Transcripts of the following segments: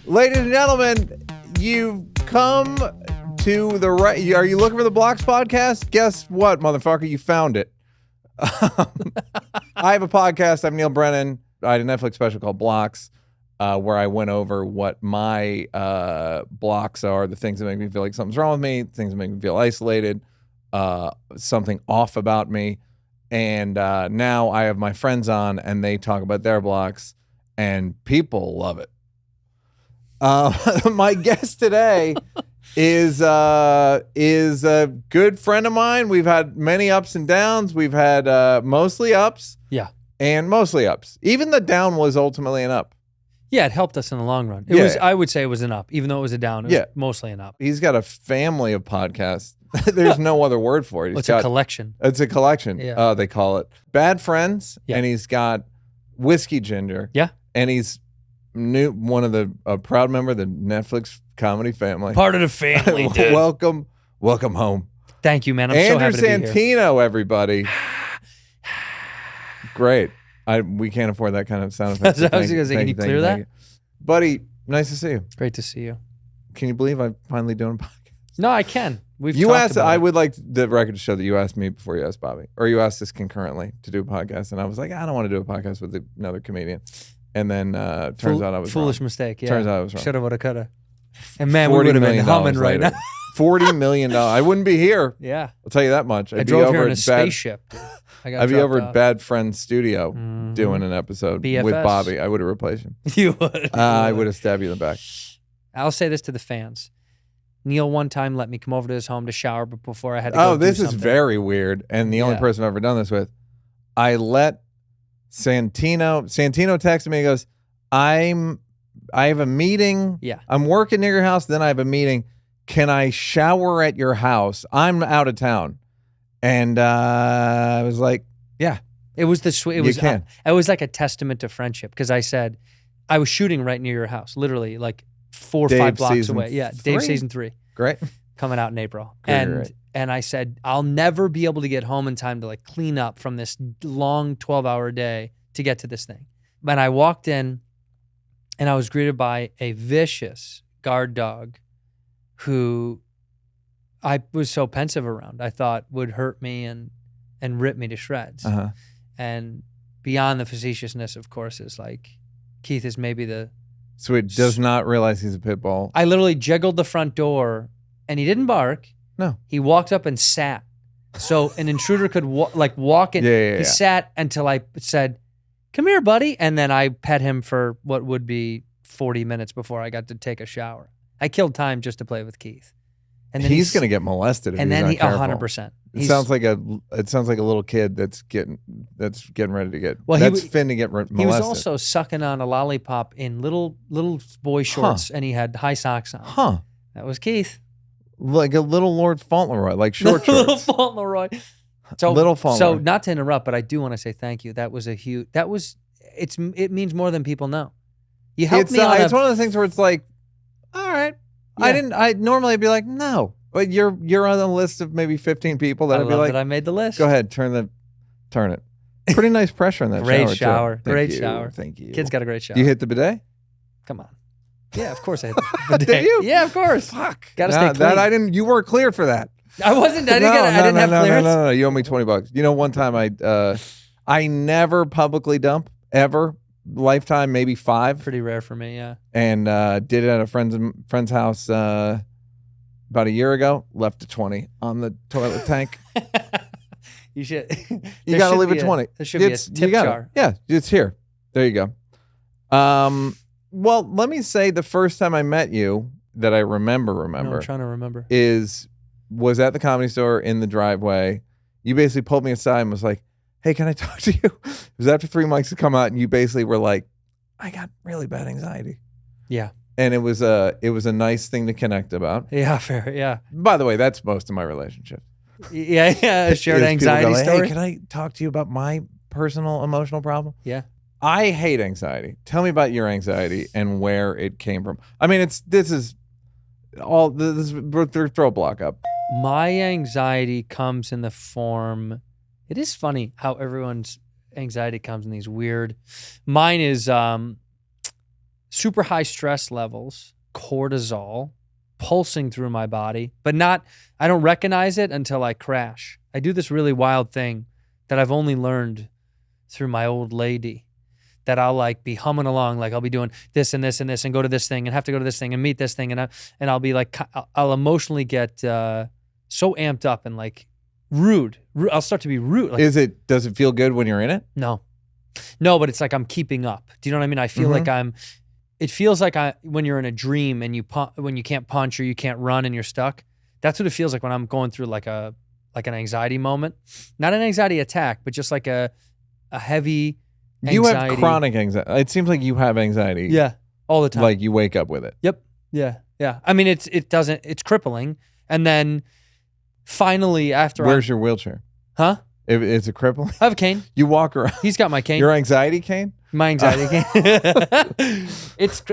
Ladies and gentlemen, you've come to the right. Are you looking for the Blocks podcast? Guess what, motherfucker? You found it. I have a podcast. I'm Neal Brennan. I had a Netflix special called Blocks, where I went over what my blocks are, the things that make me feel like something's wrong with me, things that make me feel isolated, something off about me. And now I have my friends on, and they talk about their blocks, and people love it. My guest today is a good friend of mine. We've had many ups and downs. We've had mostly ups. Yeah. And mostly ups. Even the down was ultimately an up. Yeah, it helped us in the long run. It was. I would say it was an up, even though it was a down. It was mostly an up. He's got a family of podcasts. There's no other word for it. It's a collection. It's a collection. Yeah. They call it Bad Friends. Yeah. And he's got Whiskey Ginger. Yeah. And he's one of the proud member of the Netflix comedy family. Part of the family, dude. Welcome home. Thank you, man. I'm Andrew so happy to be here. Santino, everybody. Great. We can't afford that kind of sound effect. I was going to say, can you clear that? Buddy, nice to see you. Great to see you. Can you believe I'm finally doing a podcast? No, I can. You asked. I would like the record to show that you asked me before you asked Bobby, or you asked us concurrently to do a podcast, and I was like, I don't want to do a podcast with another comedian. And then turns out I was foolish wrong. Mistake. Yeah. Turns out I was wrong. Shoulda, woulda, coulda. And man, we would have been humming right now. $40 million. I wouldn't be here. Yeah, I'll tell you that much. I drove here in a spaceship. I'd be over at Bad Friends Studio doing an episode BFS. with Bobby. I would have replaced him. You would. I would have stabbed you in the back. I'll say this to the fans. Neal one time let me come over to his home to shower, but before I had to go do this something. is very weird, and the only person I've ever done this with. I let Santino texted me. He goes, I have a meeting. Yeah. I'm working near your house. Then I have a meeting. Can I shower at your house? I'm out of town. And I was like, yeah. It was it was like a testament to friendship, because I said, I was shooting right near your house, literally like 4 or 5 blocks away. Yeah, Dave season 3. Great. Coming out in April. Great. And I said, I'll never be able to get home in time to like clean up from this long 12-hour day to get to this thing. But I walked in, and I was greeted by a vicious guard dog who I was so pensive around. I thought would hurt me and rip me to shreds. Uh-huh. And beyond the facetiousness, of course, is like Keith is maybe the... So it does not realize he's a pit bull. I literally jiggled the front door, and he didn't bark. No. He walked up and sat. So an intruder could walk in. He sat until I said, come here, buddy. And then I pet him for what would be 40 minutes before I got to take a shower. I killed time just to play with Keith. And then he's going to get molested if and he's then not careful. 100%. It sounds like a little kid that's getting ready to get fin to get molested. He was also sucking on a lollipop in little boy shorts, and he had high socks on. Huh. That was Keith. Like a little Lord Fauntleroy, like short shorts. Little Fauntleroy. So not to interrupt, but I do want to say thank you. That was it means more than people know. You helped me on it's one of the things where it's like, all right. Yeah. I'd normally be like, no. But you're on the list of maybe 15 people that I'd be like, that I made the list. Go ahead, turn it. Pretty nice pressure in that great shower. Great shower. Thank you. Kid's got a great shower. You hit the bidet? Come on. Yeah, of course I hit the bidet. Did you? Yeah, of course. Fuck. Gotta stay clean. That I didn't. You weren't cleared for that. I wasn't. I didn't have clearance. No. You owe me $20. You know, one time I never publicly dump ever. Lifetime, maybe 5. Pretty rare for me, yeah. And did it at a friend's house about a year ago. Left a 20 on the toilet tank. You should. You got to leave a 20. There should be a tip jar. Yeah, it's here. There you go. Well, let me say the first time I met you that I remember. No, I'm trying to remember. Was at the Comedy Store in the driveway. You basically pulled me aside and was like, hey, can I talk to you? It was after 3 mics had come out, and you basically were like, I got really bad anxiety. Yeah. And it was a nice thing to connect about. Yeah, fair. Yeah. By the way, that's most of my relationship. Yeah. Shared anxiety like, story. Hey, can I talk to you about my personal emotional problem? Yeah. I hate anxiety. Tell me about your anxiety and where it came from. I mean, this is throw a block up. My anxiety comes in the form. It is funny how everyone's anxiety comes in these weird. Mine is super high stress levels, cortisol pulsing through my body, but I don't recognize it until I crash. I do this really wild thing that I've only learned through my old lady, that I'll like be humming along, like I'll be doing this and this and this and go to this thing and have to go to this thing and meet this thing. And I'll be like, I'll emotionally get so amped up and like rude. I'll start to be rude. Like, does it feel good when you're in it? No, but it's like I'm keeping up. Do you know what I mean? I feel like it feels like when you're in a dream and when you can't punch or you can't run and you're stuck. That's what it feels like when I'm going through like an anxiety moment. Not an anxiety attack, but just like a heavy anxiety. You have chronic anxiety. It seems like you have anxiety. Yeah, all the time. Like you wake up with it. Yep. Yeah. I mean, it's crippling. And then finally after Where's your wheelchair? Huh? Is it crippling? I have a cane. You walk around. He's got my cane. Your anxiety cane? My anxiety cane. It's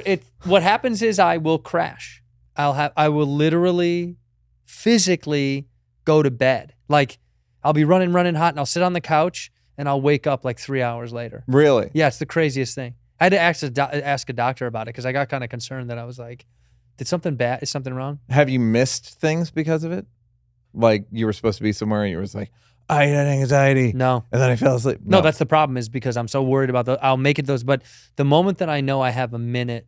what happens is I will crash. I will literally physically go to bed. Like I'll be running hot and I'll sit on the couch and I'll wake up like 3 hours later. Really? Yeah, it's the craziest thing. I had to ask a doctor about it because I got kind of concerned that I was like, is something wrong? Have you missed things because of it? Like you were supposed to be somewhere and you were like, I had anxiety. No. And then I fell asleep. No, that's the problem, is because I'm so worried about I'll make it those. But the moment that I know I have a minute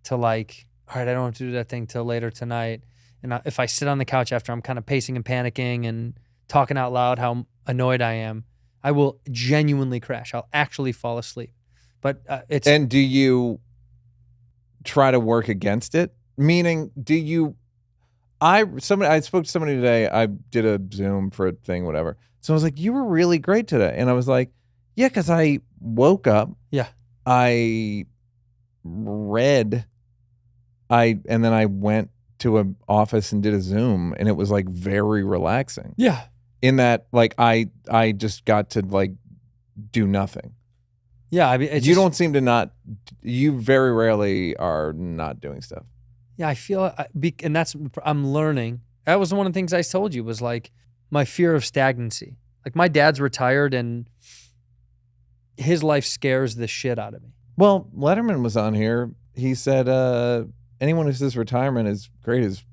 to like, all right, I don't have to do that thing till later tonight. And if I sit on the couch after I'm kind of pacing and panicking and talking out loud how annoyed I am, I will genuinely crash. I'll actually fall asleep. But it's... And do you try to work against it? Meaning, do you... I spoke to somebody today. I did a Zoom for a thing, whatever. So I was like, you were really great today. And I was like, yeah, because I woke up. Yeah. I read. And then I went to an office and did a Zoom, and it was like very relaxing. Yeah. In that, like, I just got to like do nothing. Yeah. I mean, you don't seem to you very rarely are not doing stuff. Yeah, I feel, and I'm learning. That was one of the things I told you, was like my fear of stagnancy. Like my dad's retired and his life scares the shit out of me. Well, Letterman was on here. He said anyone who says retirement is great it's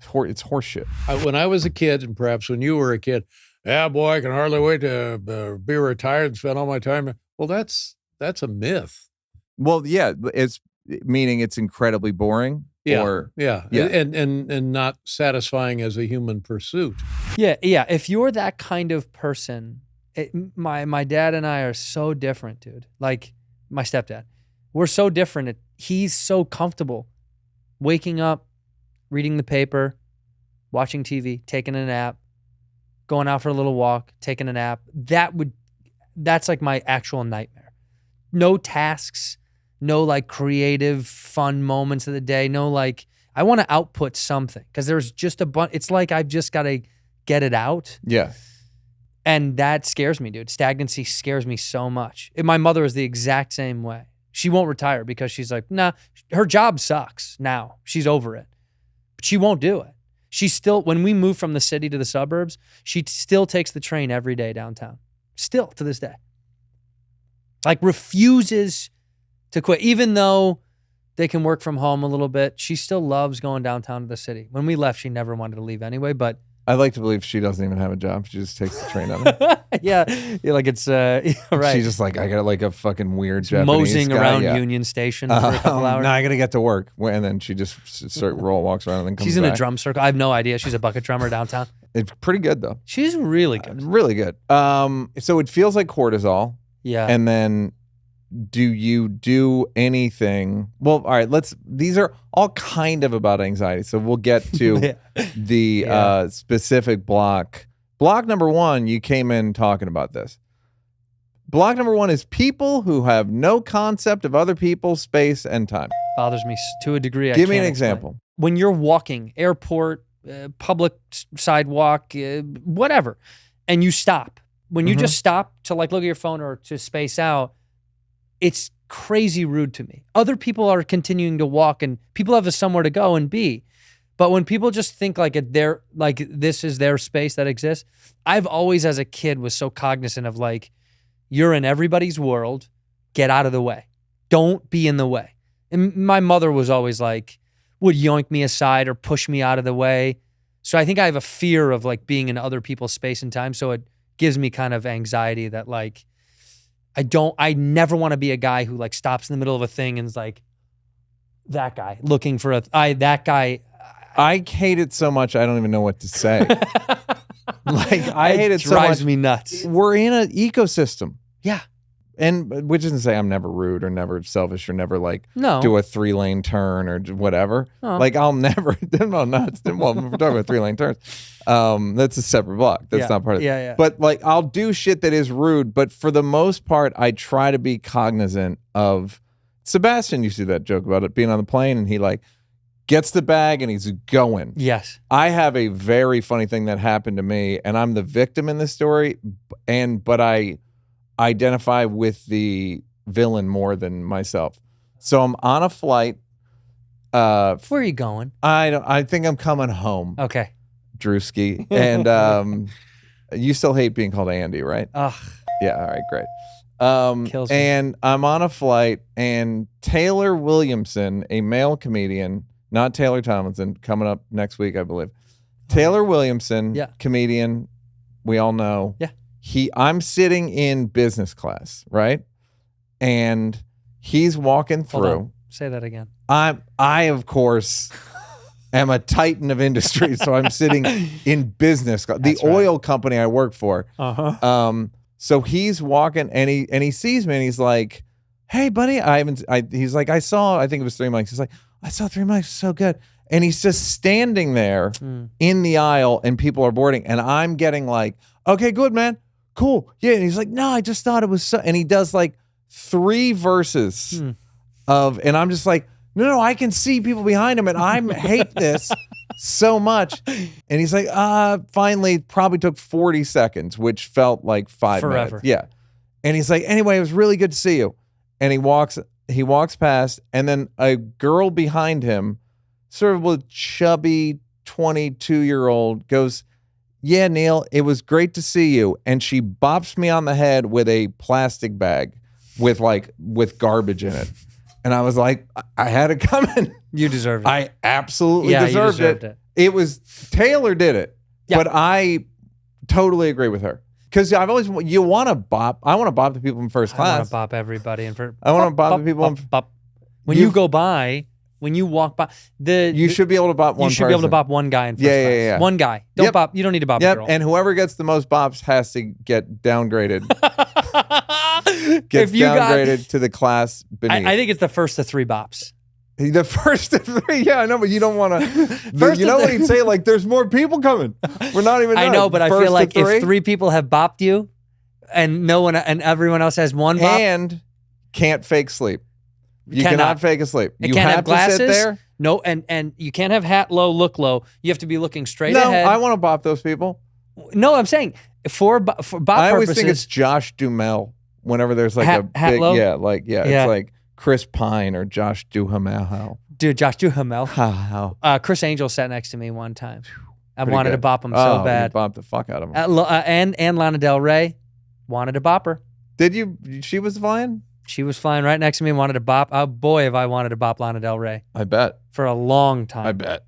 horseshit. When I was a kid, and perhaps when you were a kid, yeah, boy, I can hardly wait to be retired and spend all my time. Well, that's a myth. Well, yeah, meaning it's incredibly boring. Yeah, and not satisfying as a human pursuit. Yeah. If you're that kind of person, my dad and I are so different, dude. Like my stepdad, we're so different. He's so comfortable waking up, reading the paper, watching TV, taking a nap, going out for a little walk, taking a nap. That's like my actual nightmare. No tasks. No like creative, fun moments of the day. No like, I want to output something because there's just a bunch. It's like I've just got to get it out. Yeah. And that scares me, dude. Stagnancy scares me so much. My mother is the exact same way. She won't retire because she's like, nah, her job sucks now. She's over it. But she won't do it. She still, when we move from the city to the suburbs, she still takes the train every day downtown. Still to this day. Like refuses to quit, even though they can work from home a little bit. She still loves going downtown to the city. When we left, she never wanted to leave anyway, but... I like to believe she doesn't even have a job. She just takes the train on it. yeah, like it's, right. She's just like, I got like a fucking weird Japanese moseying guy. around Union Station for a couple hours. No, I got to get to work. And then she just walks around and then comes She's in back. a drum circle. I have no idea. She's a bucket drummer downtown. It's pretty good, though. She's really good. Really good. So it feels like cortisol. Yeah. And then... do you do anything? Well, all right, these are all kind of about anxiety. So we'll get to the specific block. Block number 1, you came in talking about this. Block number 1 is people who have no concept of other people, space, and time. Bothers me to a degree. Give me an example. When you're walking, airport, public sidewalk, whatever, and you stop. When you just stop to like look at your phone or to space out, it's crazy rude to me. Other people are continuing to walk and people have somewhere to go and be. But when people just think like this is their space that exists, I've always as a kid was so cognizant of like, you're in everybody's world, get out of the way. Don't be in the way. And my mother was always like, would yoink me aside or push me out of the way. So I think I have a fear of like being in other people's space and time. So it gives me kind of anxiety that like, I never want to be a guy who like stops in the middle of a thing and is like, that guy looking for that guy. I hate it so much I don't even know what to say. Like I hate it so much. Drives me nuts. We're in an ecosystem. Yeah. And which isn't to say I'm never rude or never selfish or never like No. do a 3-lane turn or whatever. Oh. Like I'll never. No, nuts. Well, we're talking about 3-lane turns. That's a separate block. That's not part of it. Yeah. But like I'll do shit that is rude. But for the most part, I try to be cognizant of. Sebastian used to do that joke about it being on the plane, and he like gets the bag and he's going. Yes. I have a very funny thing that happened to me, and I'm the victim in this story, but I identify with the villain more than myself. So I'm on a flight. Where are you going? I think I'm coming home, Okay. Drewski. And you still hate being called Andy, right? Ugh. Yeah, all right, great. Kills me. And I'm on a flight, and Taylor Williamson, a male comedian, not Taylor Tomlinson, coming up next week, I believe. Taylor Williamson, Yeah. comedian, we all know. Yeah. I'm sitting in business class, right? And he's walking Hold on. through. Say that again. I of course am a titan of industry, so I'm sitting in business class. The That's right. oil company I work for. Uh-huh. So he's walking and he sees me and he's like, "Hey, buddy, he's like, I think it was 3 mics. He's like, I saw 3 mics, so good." And he's just standing there in the aisle and people are boarding. And I'm getting like, "Okay, good, man. Cool. Yeah." And he's like, "No, I just thought it was so," and he does like 3 verses and I'm just like, no, I can see people behind him and I hate this so much. And he's like, finally, probably took 40 seconds, which felt like 5 Forever. minutes. Yeah. And he's like, "Anyway, it was really good to see you." And he walks past, and then a girl behind him, sort of a chubby 22-year-old, goes, "Yeah, Neal, it was great to see you." And she bops me on the head with a plastic bag with garbage in it. And I was like, I had it coming. You deserved it. I absolutely Yeah, you deserved deserved it. it. It was Taylor did it. Yeah. But I totally agree with her. Because you want to bop. I want to bop the people in first I want class. to bop everybody. I want to bop the people in. When you go by, when you walk by, You should be able to bop one you should person. be able to bop one guy in first Yeah, class. yeah, yeah. One guy. Don't Yep. bop. You don't need to bop a Yep, girl. and whoever gets the most bops has to get downgraded. Gets If you got- downgraded to the class beneath. I think it's the first of 3 bops. The first of 3, yeah, I know, but you don't want to. First You of know the- what he'd say? Like, there's more people coming. We're not even. I done. know, but I First feel of like 3, if 3 people have bopped you, and no one and everyone else has one bop, and can't fake sleep. You Cannot. cannot fake a sleep. it You can't have to glasses. sit there. No, and you can't have hat low, look low. You have to be looking straight No, ahead. I want to bop those people. No, I'm saying for bop I always purposes. think it's Josh Duhamel. Whenever there's like Hat a big, low? yeah, Yeah. it's like Chris Pine or Josh Duhamel. Dude, Josh Duhamel. How Chris Angel sat next to me one time. I Pretty wanted to good. bop him so bad. You bopped the fuck out of him. And Lana Del Rey wanted to bop her. Did you? She was flying. She was flying right next to me and wanted to bop. Oh boy, have I wanted to bop Lana Del Rey I bet. for a long time. I bet.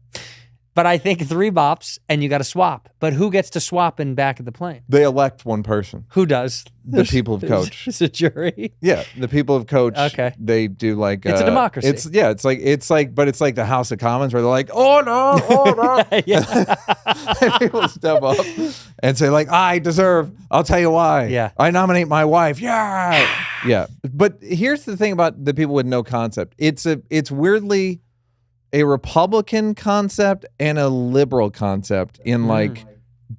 But I think 3 bops and you got to swap. But who gets to swap in back of the plane? They elect one person. Who does? The people of Coach. It's a jury. Yeah, the people of Coach. Okay. They do like. It's a democracy. It's like, but it's like the House of Commons where they're like, "Oh no." Yeah. And people step up and say like, I'll tell you why. Yeah. I nominate my wife. Yeah. Yeah. But here's the thing about the people with no concept. It's weirdly a Republican concept and a liberal concept in like,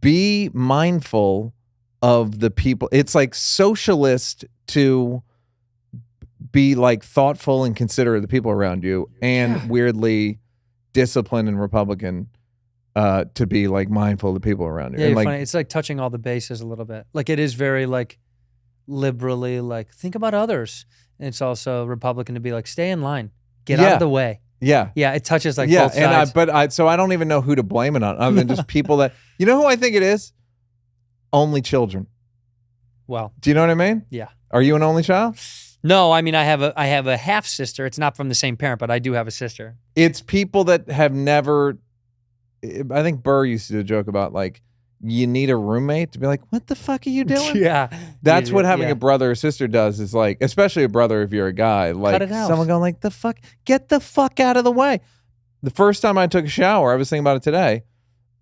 be mindful of the people. It's like socialist to be like thoughtful and considerate of the people around you, and weirdly disciplined and Republican to be like mindful of the people around you. Yeah, And you're like, funny. It's like touching all the bases a little bit. Like it is very like liberally like think about others. And it's also Republican to be like stay in line, get out Yeah. of the way. yeah. Yeah, it touches like Yeah, both sides. so I don't even know who to blame it on, other than just people that you know who I think it is. Only children. Well, Do you know what I mean? yeah. Are you an only child? No, I mean I have a half sister. It's not from the same parent, but I do have a sister. It's people that have never. I think Burr used to do a joke about like you need a roommate to be like, what the fuck are you doing? Yeah. That's what having yeah. a brother or sister does. Is like, especially a brother if you're a guy, like it out. someone going like, the fuck, get the fuck out of the way. The first time I took a shower, I was thinking about it today.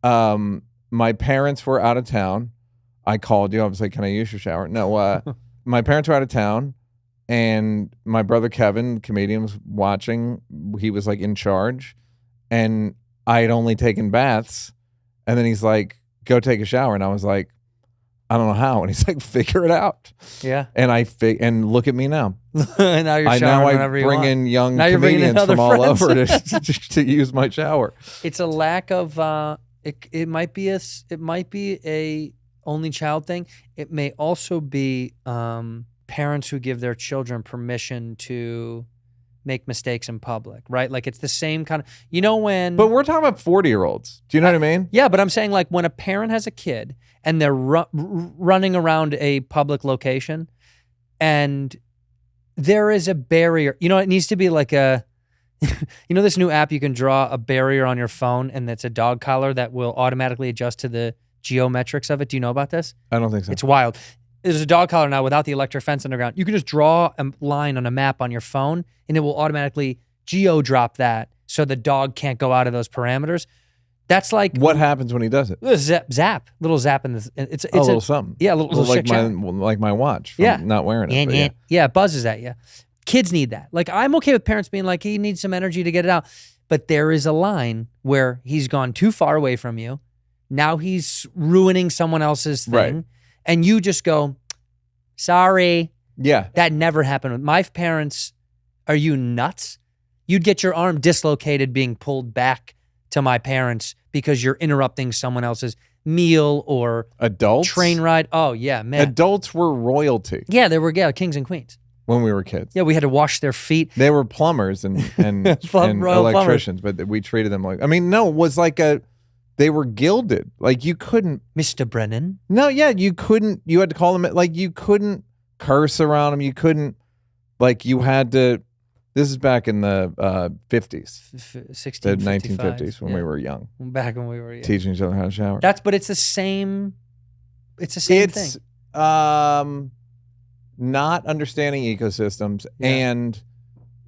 My parents were out of town. I called you. I was like, can I use your shower? No, my parents were out of town. And my brother Kevin, comedian, was watching. He was like in charge. And I had only taken baths. And then he's like, go take a shower. And I was like, I don't know how. And he's like, figure it out. Yeah. And and look at me now. And now you're showering whenever you bring want. in young Now you're bringing in comedians other from all friends. over to use my shower. It's a lack of it might be a only child thing. It may also be parents who give their children permission to make mistakes in public, right? Like it's the same kind of, when. But we're talking about 40-year-olds. Do you know what I mean? Yeah, but I'm saying like when a parent has a kid and they're running around a public location and there is a barrier, it needs to be like this new app you can draw a barrier on your phone and it's a dog collar that will automatically adjust to the geometrics of it. Do you know about this? I don't think so. It's wild. There's a dog collar now without the electric fence underground. You can just draw a line on a map on your phone and it will automatically geo-drop that so the dog can't go out of those parameters. That's like... What happens when he does it? Zap. Little zap in the... It's a little something. Yeah, a little like my like my watch from not wearing it. Yeah, it buzzes at you. Kids need that. Like I'm okay with parents being like, he needs some energy to get it out. But there is a line where he's gone too far away from you. Now he's ruining someone else's thing. Right. And you just go, sorry. Yeah. That never happened with my parents. Are you nuts? You'd get your arm dislocated being pulled back to my parents because you're interrupting someone else's meal or adults train ride. Oh yeah, man. Adults were royalty. Yeah, they were kings and queens. When we were kids. Yeah, we had to wash their feet. They were plumbers and electricians, but we treated them like, it was like they were gilded. Like you couldn't. Mr. Brennan. No, yeah, you couldn't. You had to call them, like you couldn't curse around them. You couldn't, like you had to. This is back in the 50s. 1655. The 1950s when we were young. Back when we were young. Teaching each other how to shower. But it's the same. It's the same thing. It's not understanding ecosystems and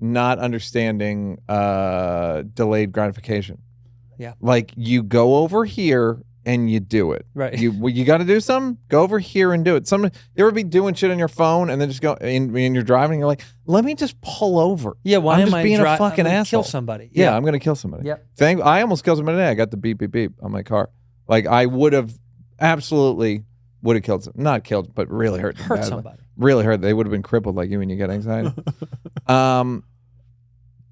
not understanding delayed gratification. Yeah. Like you go over here and you do it. Right. You got to do something, go over here and do it. You ever be doing shit on your phone and then just go and you're driving and you're like, let me just pull over. Yeah, why I'm am just I being a fucking asshole. Kill somebody. Yeah, I'm going to kill somebody. Yep. I almost killed somebody today. I got the beep, beep, beep on my car. Like I would have absolutely would have killed not killed, but really hurt somebody. Really hurt. They would have been crippled like you when you get anxiety.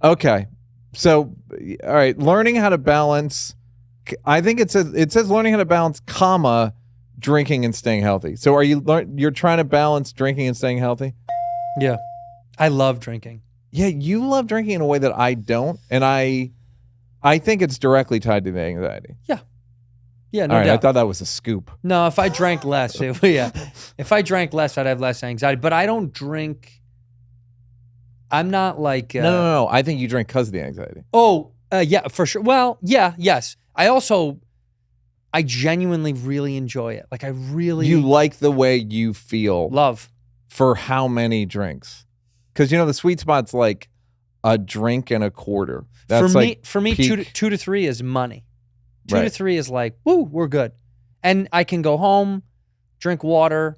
Okay. So, all right. Learning how to balance. I think it says learning how to balance, drinking and staying healthy. So you're trying to balance drinking and staying healthy? Yeah. I love drinking. Yeah. You love drinking in a way that I don't. And I think it's directly tied to the anxiety. Yeah. Yeah, no all right, doubt. I thought that was a scoop. No, if I drank less, if I drank less, I'd have less anxiety. But I don't drink. I'm not like. No. I think you drink because of the anxiety. Oh, yeah, for sure. Well, yeah, yes. I genuinely really enjoy it. Like You like the way you feel. Love. For how many drinks? Because the sweet spot's like a drink and a quarter. That's for me, peak. 2 to 3 is money. 2 to 3 is like, woo, we're good. And I can go home, drink water,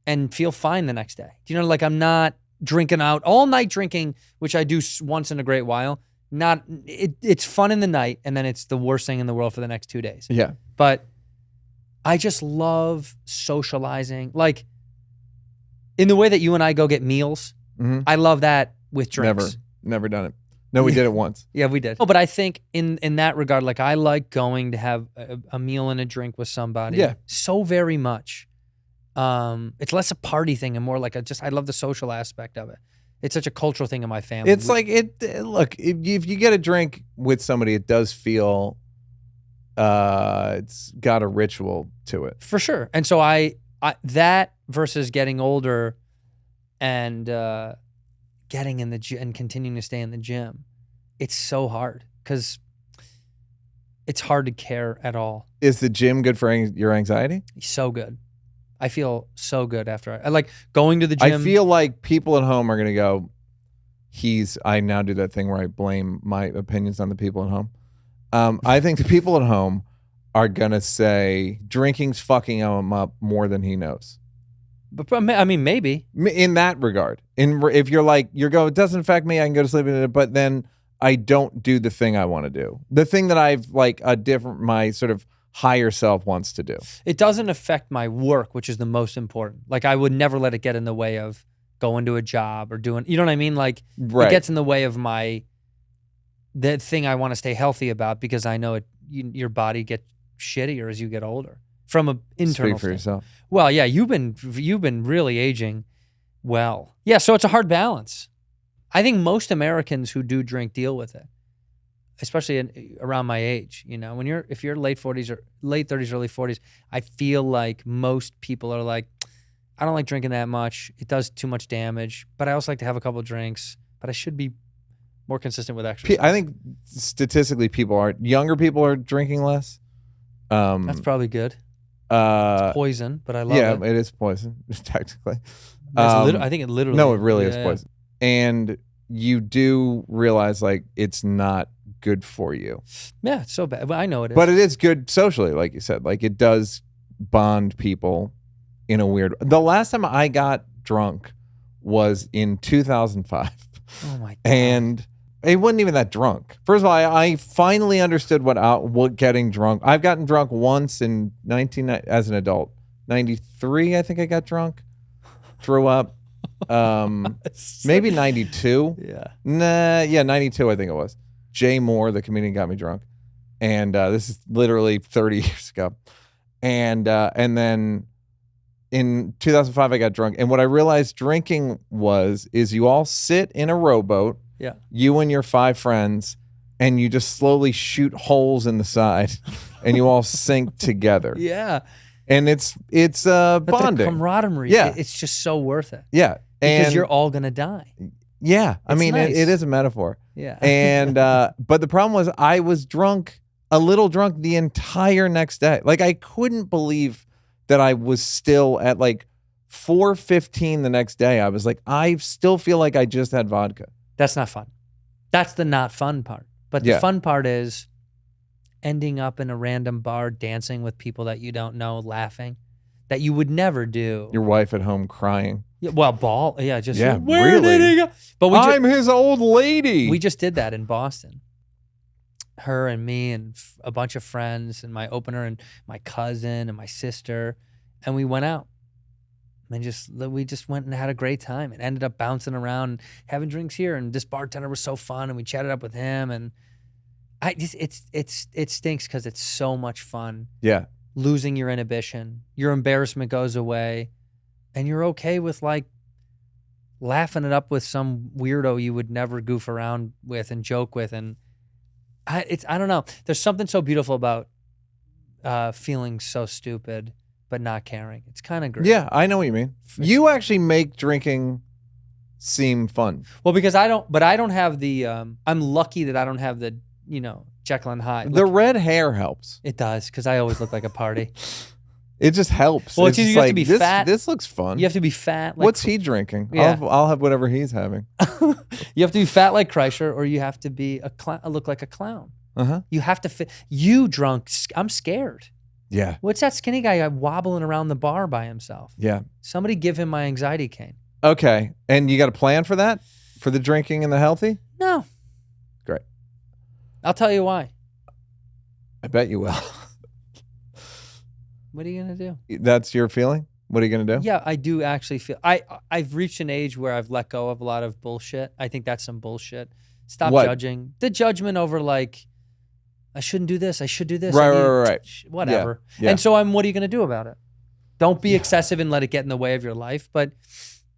and feel fine the next day. Like I'm not drinking out all night drinking, which I do once in a great while. It's fun in the night, and then it's the worst thing in the world for the next 2 days. Yeah. But I just love socializing. Like in the way that you and I go get meals, I love that with drinks. Never done it. No, we did it once. Yeah, we did. Oh, but I think in that regard, like I like going to have a meal and a drink with somebody. Yeah. So very much. It's less a party thing and more like I love the social aspect of it. It's such a cultural thing in my family. It's like look, if you get a drink with somebody, it does feel it's got a ritual to it. For sure. And so I that versus getting older and getting in the gym and continuing to stay in the gym, it's so hard because it's hard to care at all. Is the gym good for your anxiety? So good. I feel so good after I like going to the gym. I feel like people at home are going to go, I now do that thing where I blame my opinions on the people at home. I think the people at home are going to say drinking's fucking him up more than he knows. But I mean, maybe. In that regard. If you're like, it doesn't affect me, I can go to sleep in it, but then I don't do the thing I want to do. The thing that I've like my sort of higher self wants to do. It doesn't affect my work, which is the most important. Like I would never let it get in the way of going to a job or doing, you know what I mean? Like it gets in the way of the thing I want to stay healthy about because I know your body gets shittier as you get older from an internal Speak for yourself. Well, yeah, you've been really aging well. Yeah, so it's a hard balance. I think most Americans who do drink deal with it, especially around my age. You know, if you're late 40s or late 30s, early 40s, I feel like most people are like, I don't like drinking that much. It does too much damage. But I also like to have a couple of drinks. But I should be more consistent with exercise. I think statistically, younger people are drinking less. That's probably good. It's poison, but I love it. Yeah, it is poison, technically. I think it literally. No, it really is poison. And you do realize like it's not good for you. Yeah, it's so bad. But I know it is. But it is good socially, like you said. Like it does bond people in a weird. The last time I got drunk was in 2005. Oh my God. And it wasn't even that drunk. First of all, I finally understood what getting drunk. I've gotten drunk once in as an adult. 93, I think I got drunk. Threw up. Maybe 92. Yeah. 92 I think it was. Jay Moore, the comedian, got me drunk. And this is literally 30 years ago. And then in 2005 I got drunk. And what I realized drinking is you all sit in a rowboat. Yeah. You and your 5 friends, and you just slowly shoot holes in the side, and you all sink together. Yeah. And it's but bonding. The camaraderie. Yeah. It's just so worth it. Yeah. Because you're all gonna die. Yeah. I mean, nice. it is a metaphor. Yeah. And but the problem was I was a little drunk the entire next day. Like I couldn't believe that I was still at like 4:15 the next day. I was like, I still feel like I just had vodka. That's not fun. That's the not fun part. But the fun part is ending up in a random bar dancing with people that you don't know, laughing, that you would never do. Your wife at home crying. Yeah, well, just yeah, where really? did he go? But I'm his old lady. We just did that in Boston. Her and me and a bunch of friends and my opener and my cousin and my sister, and we went out. And we just went and had a great time and ended up bouncing around and having drinks here. And this bartender was so fun, and we chatted up with him. And it stinks because it's so much fun. Yeah, losing your inhibition, your embarrassment goes away, and you're okay with like laughing it up with some weirdo you would never goof around with and joke with. And I don't know. There's something so beautiful about feeling so stupid but not caring. It's kind of great. Yeah, I know what you mean. You actually make drinking seem fun. Well, because I don't have the, I'm lucky that I don't have the, Jekyll and Hyde. The red hair helps. It does, because I always look like a party. It just helps. Well, it's you just have like, to be fat. This looks fun. You have to be fat. What's he drinking? Yeah. I'll have whatever he's having. You have to be fat like Kreischer, or you have to be look like a clown. Uh-huh. You have to fit. You drunk, I'm scared. Yeah. What's that skinny guy wobbling around the bar by himself? Yeah. Somebody give him my anxiety cane. Okay. And you got a plan for that? For the drinking and the healthy? No. Great. I'll tell you why. I bet you will. What are you going to do? That's your feeling? What are you going to do? Yeah, I do actually feel... I've reached an age where I've let go of a lot of bullshit. I think that's some bullshit. Stop judging. The judgment over like, I shouldn't do this. I should do this. Right. Whatever. Yeah. And so what are you going to do about it? Don't be excessive and let it get in the way of your life. But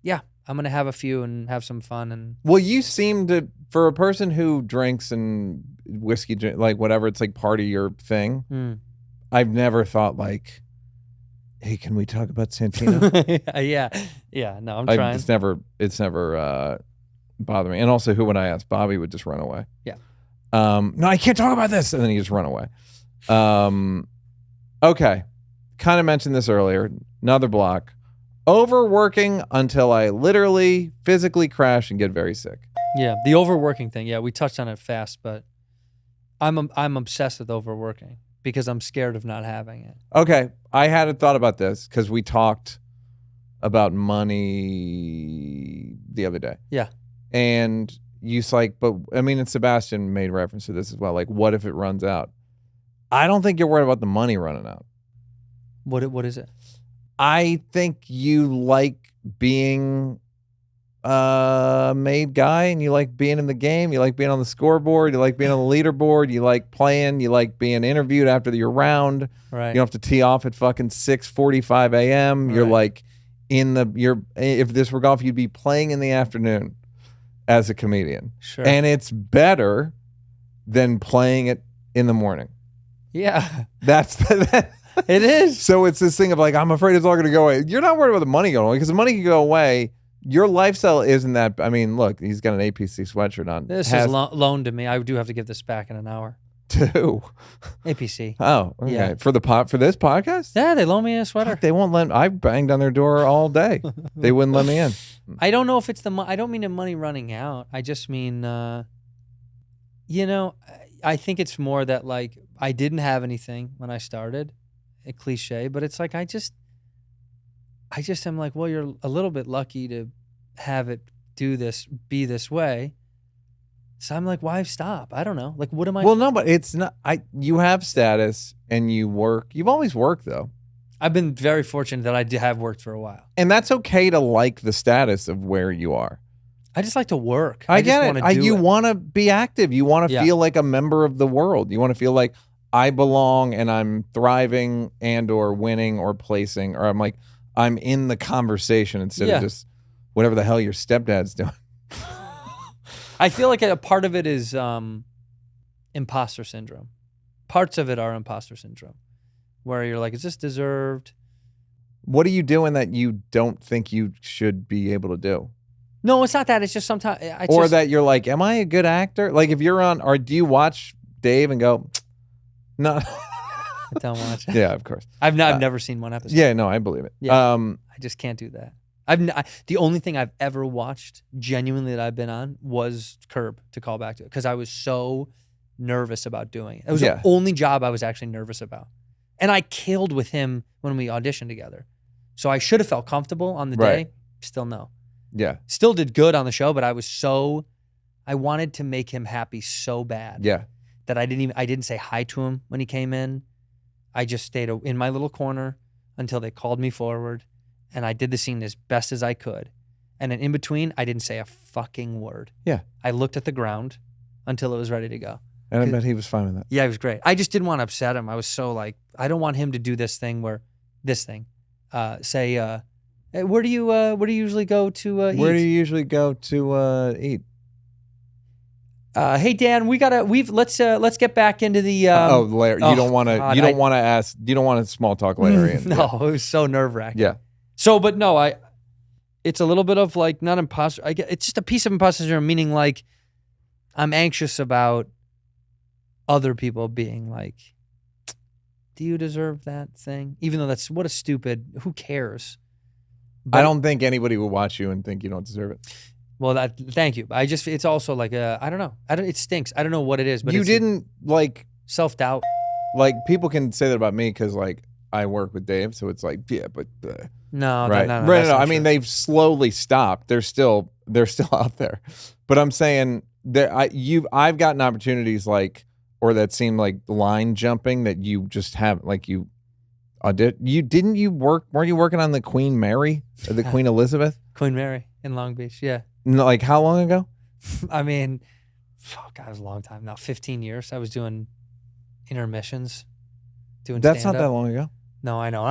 yeah, I'm going to have a few and have some fun. And well, you seem to, for a person who drinks and whiskey, like whatever, it's like part of your thing. I've never thought like, hey, can we talk about Santino? Yeah. No, I'm trying. It's never bother me. And also, who would I ask? Bobby would just run away. Yeah. No, I can't talk about this. And then he just run away. Okay. Kind of mentioned this earlier. Another block. Overworking until I literally physically crash and get very sick. Yeah, the overworking thing. Yeah, we touched on it fast, but I'm obsessed with overworking because I'm scared of not having it. Okay. I hadn't thought about this because we talked about money the other day. Yeah. And you like, but I mean, and Sebastian made reference to this as well. Like, what if it runs out? I don't think you're worried about the money running out. What is it? I think you like being a made guy and you like being in the game. You like being on the scoreboard. You like being on the leaderboard. You like playing. You like being interviewed after your round. Right. You don't have to tee off at fucking 6:45 a.m. You're Right. like if this were golf, you'd be playing in the afternoon as a comedian. Sure. And it's better than playing it in the morning. Yeah, That's it is. So it's this thing of like, I'm afraid it's all going to go away. You're not worried about the money going away because the money can go away. Your lifestyle isn't that. I mean, look, he's got an APC sweatshirt on. This is loaned to me. I do have to give this back in an hour. Two. APC. Oh, okay. Yeah. For this podcast? Yeah, they loaned me a sweater. Fuck, they won't let. I banged on their door all day. They wouldn't let me in. I don't know if it's I don't mean the money running out. I just mean, I think it's more that like I didn't have anything when I started. A cliche, but it's like I just am like, well, you're a little bit lucky to have it be this way. So I'm like, why stop? I don't know. Like, what am I? Well, no, but it's not. You have status and you work. You've always worked though. I've been very fortunate that I have worked for a while. And that's okay to like the status of where you are. I just like to work. I get just it. wanna do You it. want to be active. You want to Yeah. feel like a member of the world. You want to feel like I belong and I'm thriving and or winning or placing, or I'm in the conversation instead of just whatever the hell your stepdad's doing. I feel like a part of it is imposter syndrome. Parts of it are imposter syndrome, where you're like, is this deserved? What are you doing that you don't think you should be able to do? No, it's not that. It's just sometimes. That you're like, am I a good actor? Like if you're on, or do you watch Dave and go, no. I don't watch it. Yeah, of course. I've never seen one episode. Yeah, no, I believe it. Yeah. I just can't do that. The only thing I've ever watched genuinely that I've been on was Curb, to call back to it, because I was so nervous about doing it. It was the only job I was actually nervous about. And I killed with him when we auditioned together. So I should have felt comfortable on the day. Still no. Yeah. Still did good on the show, but I wanted to make him happy so bad. Yeah. That I didn't say hi to him when he came in. I just stayed in my little corner until they called me forward, and I did the scene as best as I could. And then in between, I didn't say a fucking word. Yeah. I looked at the ground until it was ready to go. And I bet he was fine with that. Yeah, it was great. I just didn't want to upset him. I was so like, I don't want him to do this thing, where where do you usually go to eat? Where do you usually go to eat? Hey Dan, let's get back into the Larry. You don't want to small talk Larry. No, it was so nerve-wracking. Yeah. So, but no, it's a little bit of like not imposter. It's just a piece of imposter syndrome, meaning like I'm anxious about other people being like, do you deserve that thing? Even though what a stupid, who cares? But I don't think anybody will watch you and think you don't deserve it. Well, thank you. it's also like I don't know. It stinks. I don't know what it is, but you didn't like self-doubt. Like people can say that about me because like I work with Dave, so it's like but no, right. No, No. I mean, they've slowly stopped. They're still out there, but I'm saying I've gotten opportunities like, or that seem like line jumping that you just haven't, like you weren't you working on the Queen Mary or the Queen Elizabeth? Queen Mary in Long Beach, yeah. No, like how long ago? I mean, God, it was a long time now. 15 years. I was doing intermissions, doing That's stand-up. not that long ago. No, I know.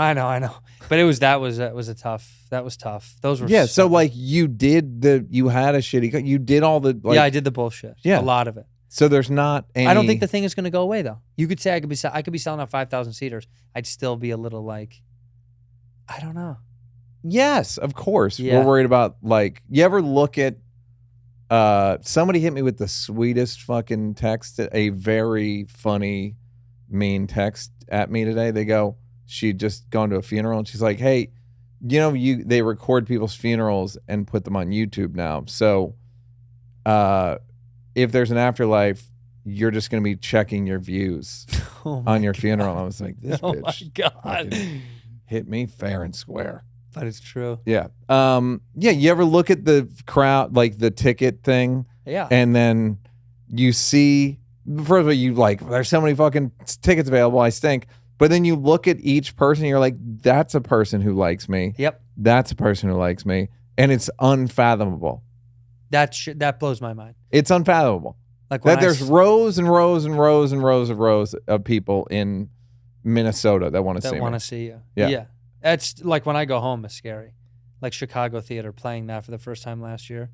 But that was tough. Those were So like you had a shitty, you did all the like, yeah, I did the bullshit. Yeah. A lot of it. So there's not any. I don't think the thing is going to go away though. You could say I could be selling out 5,000 seaters. I'd still be a little like, I don't know. Yes, of course. Yeah. We're worried about like, you ever look at Somebody hit me with the sweetest fucking text, a very funny, mean text at me today. They go, she'd just gone to a funeral and she's like, hey, they record people's funerals and put them on YouTube now. So if there's an afterlife, you're just going to be checking your views on your funeral. I was like, this bitch my God. hit me fair and square. But it's true. Yeah. You ever look at the crowd, like the ticket thing? Yeah. And then you see, first of all, you like, there's so many fucking tickets available, I stink. But then you look at each person, and you're like, that's a person who likes me. Yep. That's a person who likes me. And it's unfathomable. That blows my mind. It's unfathomable. Like when there's rows and rows and rows and rows of people in Minnesota that want to see me. That want to see you. Yeah. Yeah. It's like when I go home, it's scary. Like Chicago Theater playing that for the first time last year.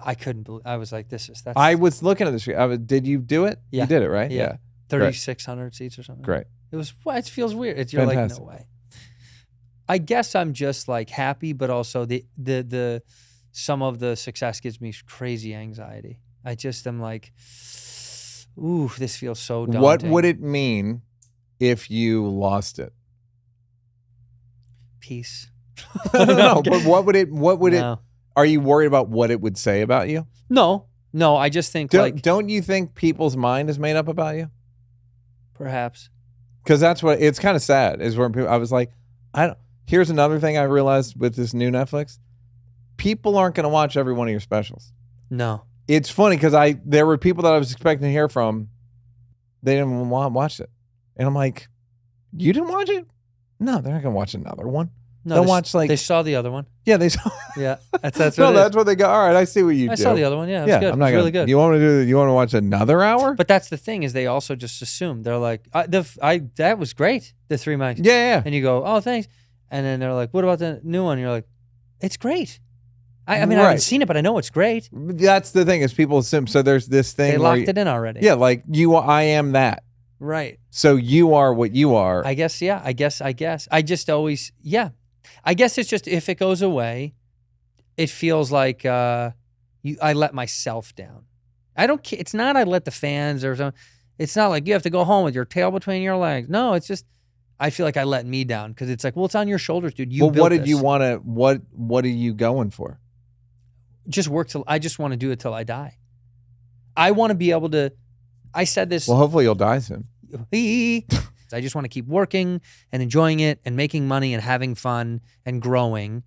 I couldn't believe. I was like, that's. I was looking at this. Did you do it? Yeah. You did it, right? Yeah. 3,600 seats or something. Great. It feels weird. You're Fantastic. like, no way. I guess I'm just like happy, but also the some of the success gives me crazy anxiety. I just am like, ooh, this feels so daunting. What would it mean if you lost it? Peace. No, but what would it, No. are you worried about what it would say about you? No, I just think Don't you think people's mind is made up about you? perhaps. Because that's what, it's kind of sad, is where I was like, here's another thing I realized with this new Netflix. People aren't going to watch every one of your specials. No. It's funny because there were people that I was expecting to hear from, they didn't watch it. And I'm like, you didn't watch it? No, they're not going to watch another one. No, They'll watch they saw the other one. Yeah, they saw. Yeah, that's what No, it that's is. what they go. All right, I see what you do. I saw the other one. Yeah, it was good. I'm not It was really good. You want to watch another hour? But that's the thing is they also just assume. They're like, that was great, the 3 mics. Yeah. And you go, oh, thanks. And then they're like, what about the new one? You're like, it's great. I mean, I haven't seen it, but I know it's great. That's the thing is people assume. So there's this thing. They where locked it in already. Yeah, like I am that. Right. So you are what you are. I guess, yeah. I guess. I just always, yeah. I guess it's just if it goes away, it feels like I let myself down. I don't care. It's not I let the fans or something. It's not like you have to go home with your tail between your legs. No, it's just I feel like I let me down because it's like, well, it's on your shoulders, dude. You built what did this. you want to? What are you going for? Just work till I just want to do it till I die. I want to be able to. I said this. Well, hopefully you'll die soon. I just want to keep working and enjoying it and making money and having fun and growing.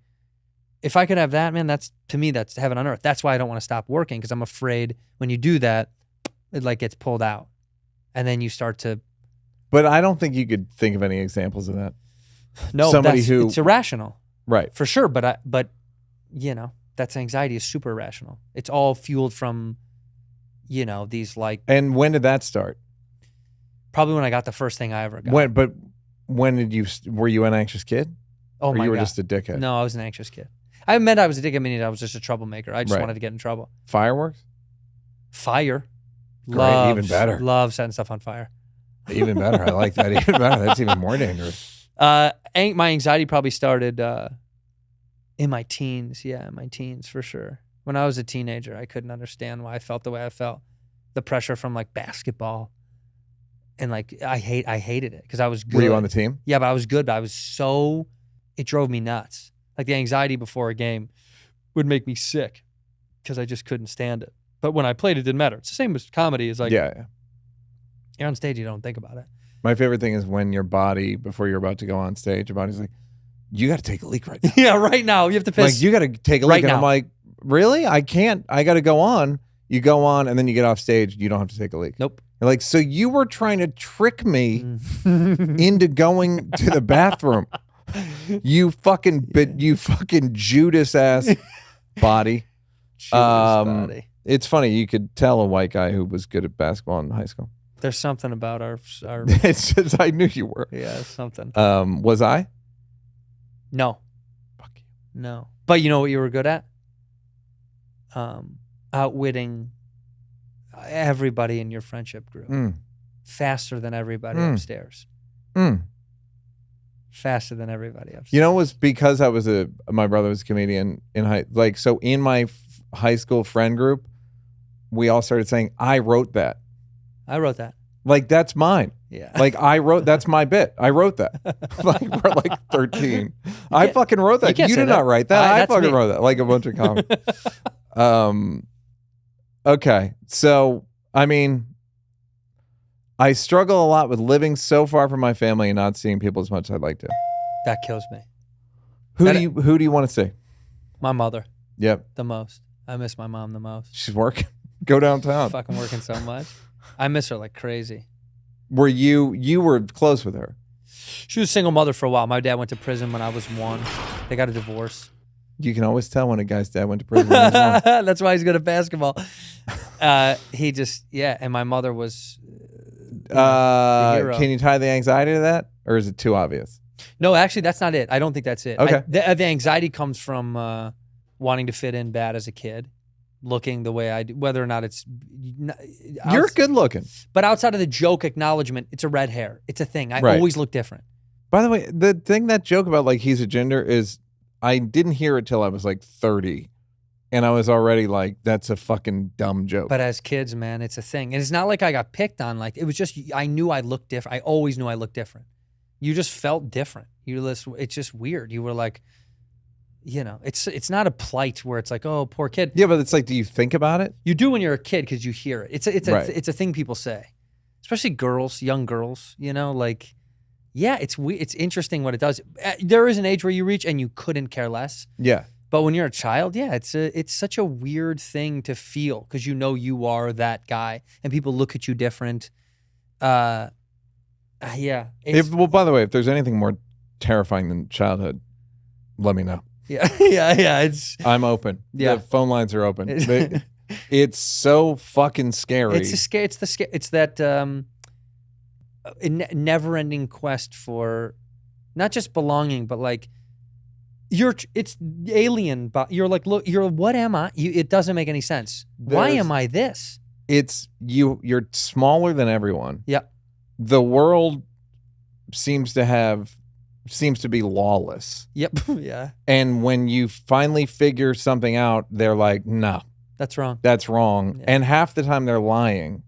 If I could have that, man, to me, that's heaven on earth. That's why I don't want to stop working because I'm afraid when you do that, it like gets pulled out. And then you start to. But I don't think you could think of any examples of that. No, it's irrational. Right. For sure. But that's anxiety is super irrational. It's all fueled from, these like. And when did that start? Probably when I got the first thing I ever got. Were you an anxious kid? Oh my God. Or you were just a dickhead? No, I was an anxious kid. I admit I was a dickhead, meaning I was just a troublemaker. I just Right. wanted to get in trouble. Fireworks? Fire. Great, even better. Love setting stuff on fire. Even better. I like that even better. That's even more dangerous. My anxiety probably started in my teens. Yeah, in my teens for sure. When I was a teenager, I couldn't understand why I felt the way I felt. The pressure from like basketball. And like I hated it because I was good. Were you on the team? Yeah, but I was good. But it drove me nuts. Like the anxiety before a game would make me sick because I just couldn't stand it. But when I played, it didn't matter. It's the same as comedy. It's like Yeah. you're on stage, you don't think about it. My favorite thing is when your body, before you're about to go on stage, your body's like, you got to take a leak right now. Yeah, right now you have to piss. Like, you got to take a right leak. And now. I'm like, really? I can't. I got to go on. You go on, and then you get off stage. You don't have to take a leak. Nope. You're like, so you were trying to trick me Mm. into going to the bathroom. You fucking Judas ass body. Judas body. It's funny. You could tell a white guy who was good at basketball in high school. There's something about our It's just, I knew you were. yeah, something. Was I? No. Fuck you. No. But you know what you were good at? Outwitting everybody in your friendship group. Faster than everybody upstairs. Faster than everybody upstairs. You know, it was because my brother was a comedian in high, like, so in my high school friend group, we all started saying, I wrote that. I wrote that. Like, that's mine. Yeah. Like, that's my bit. I wrote that. Like, we're like 13. I fucking wrote that. You You can't did say not that. write that. I That's fucking me. wrote that. Like a bunch of comments. Okay. So, I mean, I struggle a lot with living so far from my family and not seeing people as much as I'd like to. That kills me. Who do you want to see? My mother, Yep. the most. I miss my mom the most. She's working. Go downtown. Fucking working so much. I miss her like crazy. Were you were close with her? She was a single mother for a while. My dad went to prison when I was 1. They got a divorce. You can always tell when a guy's dad went to prison. when he was young. That's why he's good at basketball. He just, and my mother was the hero. Can you tie the anxiety to that, or is it too obvious? No, actually, that's not it. I don't think that's it. Okay. The anxiety comes from wanting to fit in bad as a kid, looking the way I do, whether or not it's... You're good looking. But outside of the joke acknowledgement, it's a red hair. It's a thing. I Right. always look different. By the way, the thing that joke about like he's a gender is I didn't hear it till I was like 30. And I was already like, that's a fucking dumb joke. But as kids, man, it's a thing. And it's not like I got picked on. Like, it was just, I knew I looked different. I always knew I looked different. You just felt different. It's just weird. You were like, it's not a plight where it's like, oh, poor kid. Yeah, but it's like, do you think about it? You do when you're a kid because you hear it. Right. It's a thing people say, especially girls, young girls. Like, yeah, it's interesting what it does. There is an age where you reach and you couldn't care less. Yeah. But when you're a child, yeah, it's such a weird thing to feel because you are that guy and people look at you different. Yeah. Well, by the way, if there's anything more terrifying than childhood, let me know. Yeah. I'm open. Yeah. The phone lines are open. It's so fucking scary. It's that never-ending quest for not just belonging, but like it's alien. But you're like, look, what am I? It doesn't make any sense. Why am I this? It's you're smaller than everyone. Yeah. The world seems to be lawless. Yep. Yeah. And when you finally figure something out, they're like, no, that's wrong. That's wrong. Yeah. And half the time they're lying.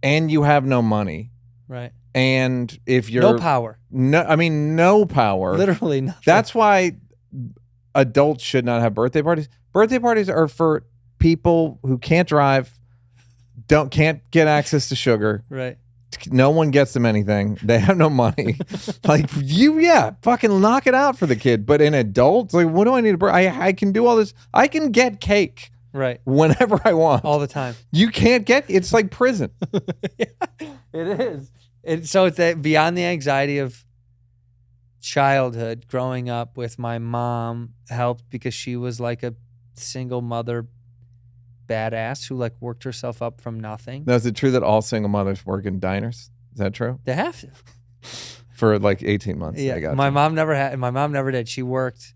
And you have no money. Right. And if you're no power. No power. Literally nothing. That's why adults should not have birthday parties. Birthday parties are for people who can't drive, can't get access to sugar. Right. No one gets them anything. They have no money. Like fucking knock it out for the kid. But an adult, like, what do I need to I can do all this. I can get cake. Right. Whenever I want. All the time. You can't it's like prison. Yeah, it is. So it's that beyond the anxiety of childhood, growing up with my mom helped because she was like a single mother badass who like worked herself up from nothing. Now, is it true that all single mothers work in diners? Is that true? They have to. For like 18 months. Yeah. My mom never did. She worked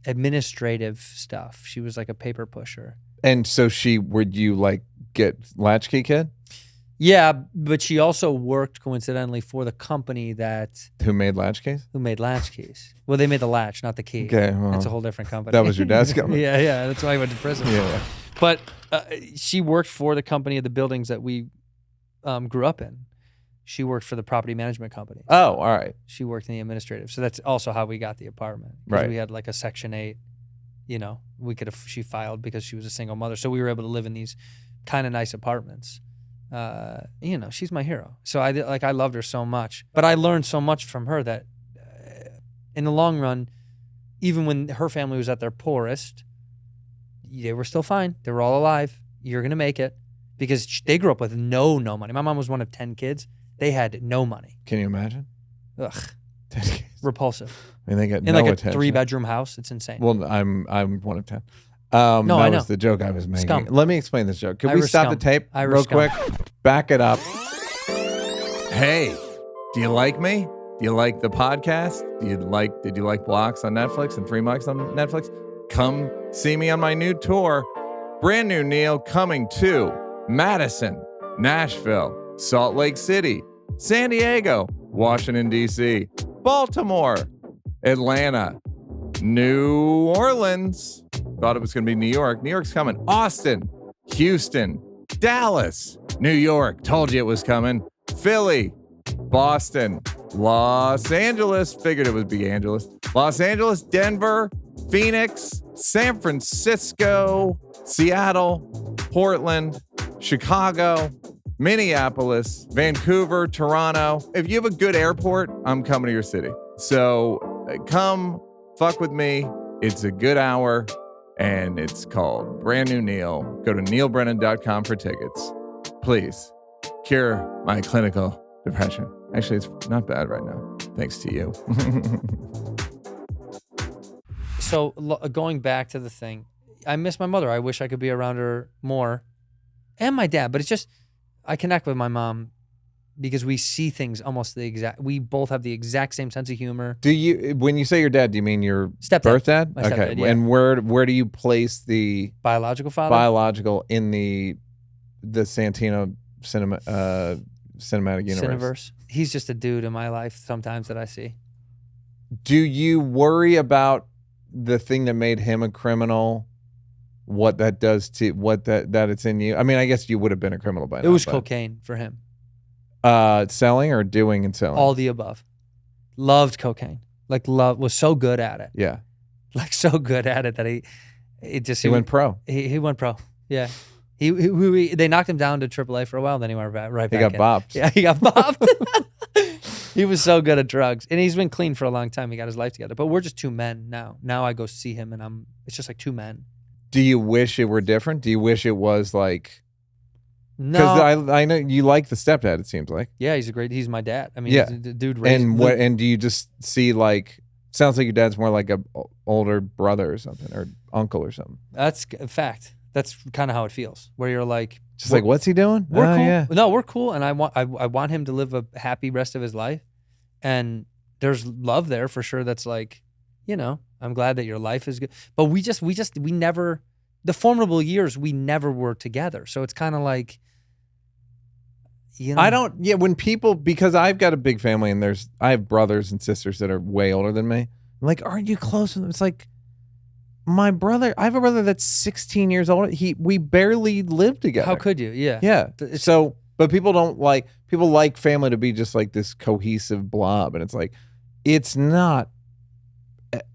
administrative stuff. She was like a paper pusher. And so would you like get latchkey kid? Yeah, but she also worked coincidentally for the company who made latchkeys? Who made latchkeys. Well, they made the latch, not the key. Okay, well, that's a whole different company. That was your dad's company? Yeah, that's why he went to prison. Yeah. But she worked for the company of the buildings that we grew up in. She worked for the property management company. Oh, all right. She worked in the administrative. So that's also how we got the apartment. Right. We had like a Section 8, she filed because she was a single mother. So we were able to live in these kind of nice apartments. She's my hero. So I loved her so much. But I learned so much from her that in the long run, even when her family was at their poorest, they were still fine. They were all alive. You're going to make it. Because they grew up with no money. My mom was one of 10 kids. They had no money. Can you imagine? Ugh. Repulsive. I mean, they get in no like attention. A 3-bedroom house. It's insane. Well, I'm one of 10. No, that I know. was the joke I was making. Scum. Let me explain this joke. Can we Irish stop scum. the tape Irish real scum. quick? Back it up. Hey, do you like me? Do you like the podcast? Did you like Blocks on Netflix and Free Mics on Netflix? Come see me on my new tour. Brand new Neal coming to Madison, Nashville, Salt Lake City, San Diego, Washington, D.C., Baltimore, Atlanta, New Orleans, thought it was going to be New York. New York's coming. Austin, Houston, Dallas, New York. Told you it was coming. Philly, Boston, Los Angeles. Figured it would be Angeles. Los Angeles, Denver, Phoenix, San Francisco, Seattle, Portland, Chicago, Minneapolis, Vancouver, Toronto. If you have a good airport, I'm coming to your city. So come fuck with me. It's a good hour, and it's called Brand New Neal. Go to nealbrennan.com for tickets. Please cure my clinical depression. Actually, it's not bad right now, thanks to you. So going back to the thing, I miss my mother. I wish I could be around her more, and my dad. But it's just I connect with my mom because we see things almost the exact. We both have the exact same sense of humor. Do you, when you say your dad, do you mean your birth dad? My stepdad, yeah. And where do you place the Biological father? biological in the Santino cinematic universe? Cineverse. He's just a dude in my life sometimes that I see. Do you worry about the thing that made him a criminal? What that does to that it's in you? I mean, I guess you would have been a criminal by now. It was cocaine for him. Selling or doing and selling? All the above. Loved cocaine. Was so good at it. Yeah. Like so good at it that he went pro. He went pro. Yeah. They knocked him down to AAA for a while, then he went right back. He got bopped. Yeah, he got bopped. He was so good at drugs, and he's been clean for a long time. He got his life together, but we're just two men now. Now I go see him, and it's just like two men. Do you wish it were different? Do you wish it was like? No, because I know you like the stepdad. It seems like. Yeah, he's my dad. I mean, yeah, the dude raised. And do you just see like? Sounds like your dad's more like a older brother or something, or uncle or something. That's a fact. That's kind of how it feels. Where you're like, just like, what's he doing? We're cool. Yeah. No, we're cool, and I want him to live a happy rest of his life. And there's love there for sure. That's like, I'm glad that your life is good. But we never, the formidable years, we never were together. So it's kind of like, when people, because I've got a big family and I have brothers and sisters that are way older than me. I'm like, aren't you close? And it's like, I have a brother that's 16 years old. We barely live together. How could you? Yeah. Yeah. So, but people like family to be just like this cohesive blob. And it's like, it's not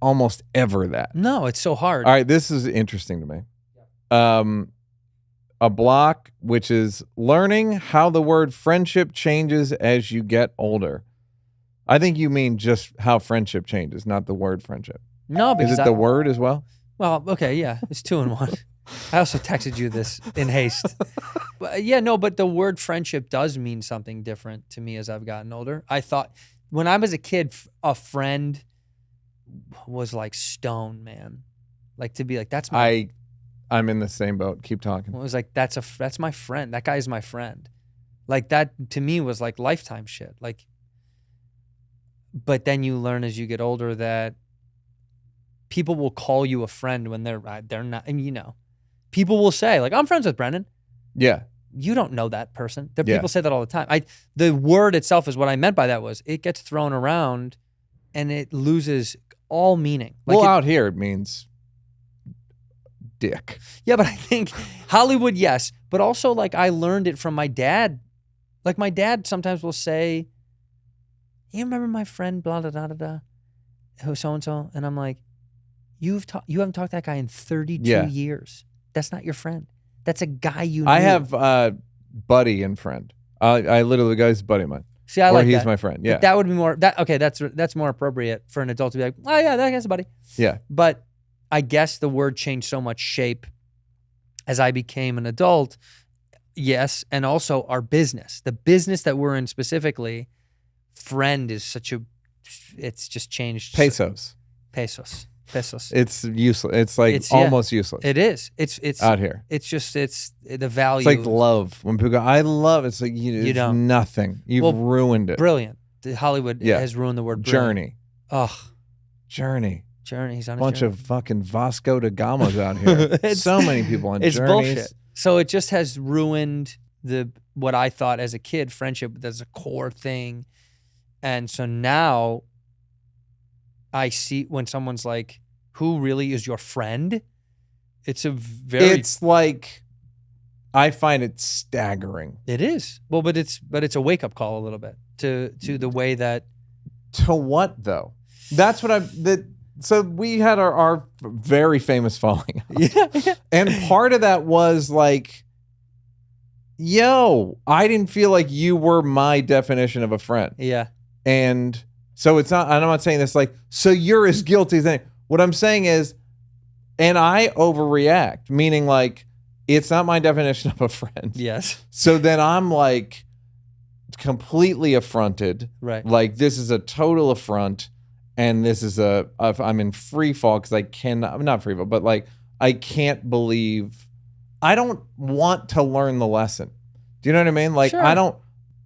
almost ever that. No, it's so hard. All right. This is interesting to me. A block, which is learning how the word friendship changes as you get older. I think you mean just how friendship changes, not the word friendship. No, because is it the word as well? Well, okay, yeah, it's 2 in 1. I also texted you this in haste. But the word friendship does mean something different to me as I've gotten older. I thought when I was a kid, a friend was like stone, man. Like to be like, that's my. I'm in the same boat. Keep talking. It was like that's my friend. That guy is my friend. Like that to me was like lifetime shit. Like, but then you learn as you get older that people will call you a friend when they're not, and people will say like, I'm friends with Brennan. Yeah. You don't know that person. People say that all the time. The word itself is what I meant by that was it gets thrown around and it loses all meaning. Like out here it means dick. Yeah, but I think Hollywood, yes. But also like I learned it from my dad. Like my dad sometimes will say, you remember my friend blah, blah, blah, blah, blah, who so-and-so? And I'm like, you haven't talked to that guy in 32 years. That's not your friend. That's a guy you knew. I have buddy and friend. I literally, the guy's a buddy of mine. See, I like he's that. My friend. Yeah. But that would be more, that's more appropriate for an adult to be like, oh yeah, that guy's a buddy. Yeah. But I guess the word changed so much shape as I became an adult. Yes. And also our business. The business that we're in specifically, friend is it's just changed. Pesos. It's useless. It's like almost useless. It is. It's out here. It's the value. It's like love. When people go, I love, it's like, you don't. Nothing. You've ruined it. Brilliant. Hollywood has ruined the word brilliant. Journey. Ugh. Journey. He's on a bunch journey. of fucking Vasco da Gamas out here. So many people on it's journeys. Bullshit. So it just has ruined what I thought as a kid, friendship, that's a core thing. And so now I see when someone's like, who really is your friend? It's a very. It's like, I find it staggering. It is. Well, but it's a wake up call a little bit to the way that. To what though? That's what so we had our very famous falling out. Yeah. And part of that was like, yo, I didn't feel like you were my definition of a friend. Yeah. And so it's not, I'm not saying this like, so you're as guilty as anything. What I'm saying is, and I overreact, meaning like, it's not my definition of a friend. Yes. So then I'm like completely affronted. Right. Like this is a total affront. And this is I'm in free fall because I'm not free fall, but like, I can't believe, I don't want to learn the lesson. Do you know what I mean? Like, Sure.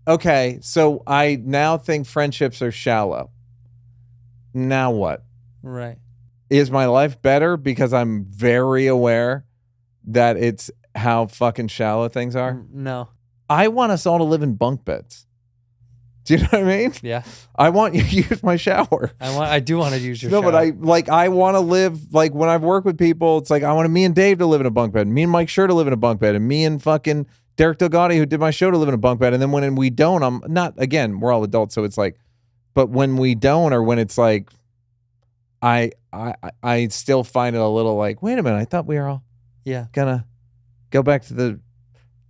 Okay, so I now think friendships are shallow. Now what? Right. Is my life better because I'm very aware that it's how fucking shallow things are? No. I want us all to live in bunk beds. Do you know what I mean? Yeah. I want you to use my shower. I do want to use your No, shower. but I want to live, like when I've worked with people, it's like I want me and Dave to live in a bunk bed, me and Mike Schur to live in a bunk bed, and me and fucking Derek Delgado, who did my show, to live in a bunk bed. And then when we don't, I'm not, again, we're all adults, so it's like, but when we don't, or when it's like, I still find it a little like, wait a minute, I thought we were all gonna go back to the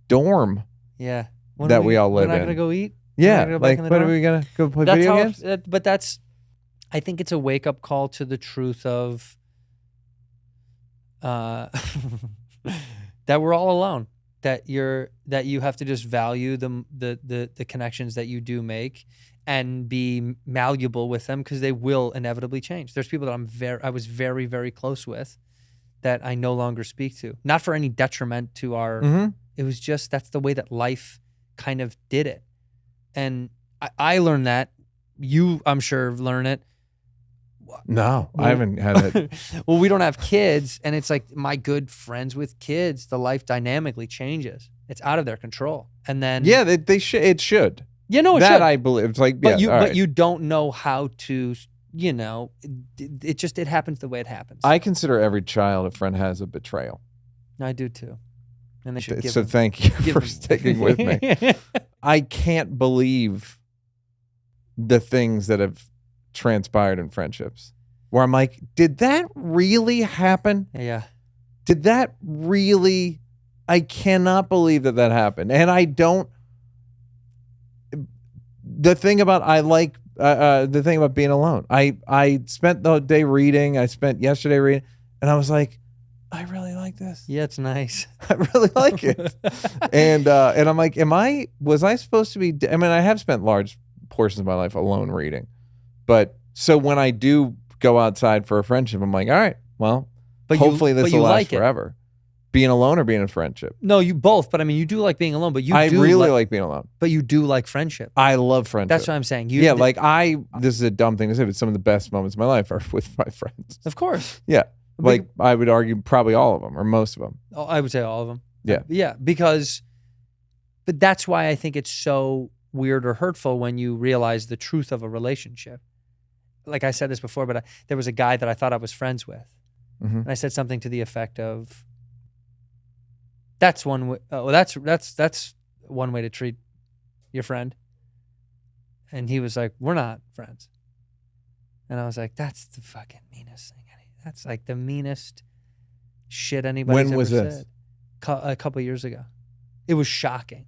dorm Yeah. that we all live We're not in. gonna go eat. Yeah, go back like in the what are dorm? we gonna go play That's video how. games? But that's. I think it's a wake up call to the truth of. That we're all alone. That you have to just value the connections that you do make, and be malleable with them because they will inevitably change. There's people that I was very, very close with, that I no longer speak to. Not for any detriment to our. Mm-hmm. It was just that's the way that life kind of did it. And I learned that. You, I'm sure, learn it. No, I haven't had it. Well, we don't have kids, and it's like my good friends with kids, the life dynamically changes. It's out of their control. And then Yeah, they should. It should. you know, it That should. I believe. It's like, but yeah, you don't know how to, it happens the way it happens. I consider every child a friend has a betrayal. I do too. And they should give So them- thank you give for them- sticking with me. I can't believe the things that have transpired in friendships where I'm like, did that really happen? Yeah. Did that really? I cannot believe that happened. And I don't. The thing about the thing about being alone. I spent the day reading. I spent yesterday reading, and I was like, I really like this. Yeah, it's nice. I really like it. And I'm like, was I supposed to be? I mean, I have spent large portions of my life alone reading, but so when I do go outside for a friendship, I'm like, all right, well, hopefully this will last forever. Being alone or being in a friendship? No, you both. But I mean, you do like being alone. But I really like being alone. But you do like friendship. I love friendship. That's what I'm saying. This is a dumb thing to say, but some of the best moments of my life are with my friends. Of course. Yeah. Like I would argue probably all of them or most of them. Oh, I would say all of them. Yeah. Yeah, but that's why I think it's so weird or hurtful when you realize the truth of a relationship. Like I said this before, but there was a guy that I thought I was friends with. Mm-hmm. And I said something to the effect of, that's one way, that's one way to treat your friend. And he was like, we're not friends. And I was like, that's the fucking meanest thing. That's like the meanest shit anybody's When was ever this? said. A couple of years ago. It was shocking.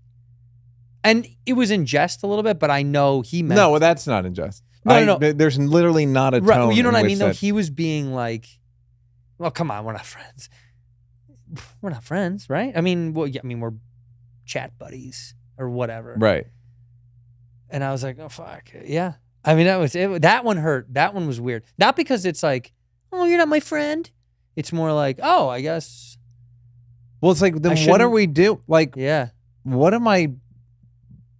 And it was in jest a little bit, but I know he meant. No, well, that's not in jest. No. There's literally not a tone. Right, you know in what I which mean? Though that- he was being like, well, come on, we're not friends. We're not friends, right? I mean, well, yeah, I mean, we're chat buddies or whatever. Right. And I was like, oh, fuck. Yeah. I mean, that one hurt. That one was weird. Not because it's like, oh, you're not my friend. It's more like, oh, I guess. Well, it's like, then what shouldn't- are we do? Like, Yeah. what am I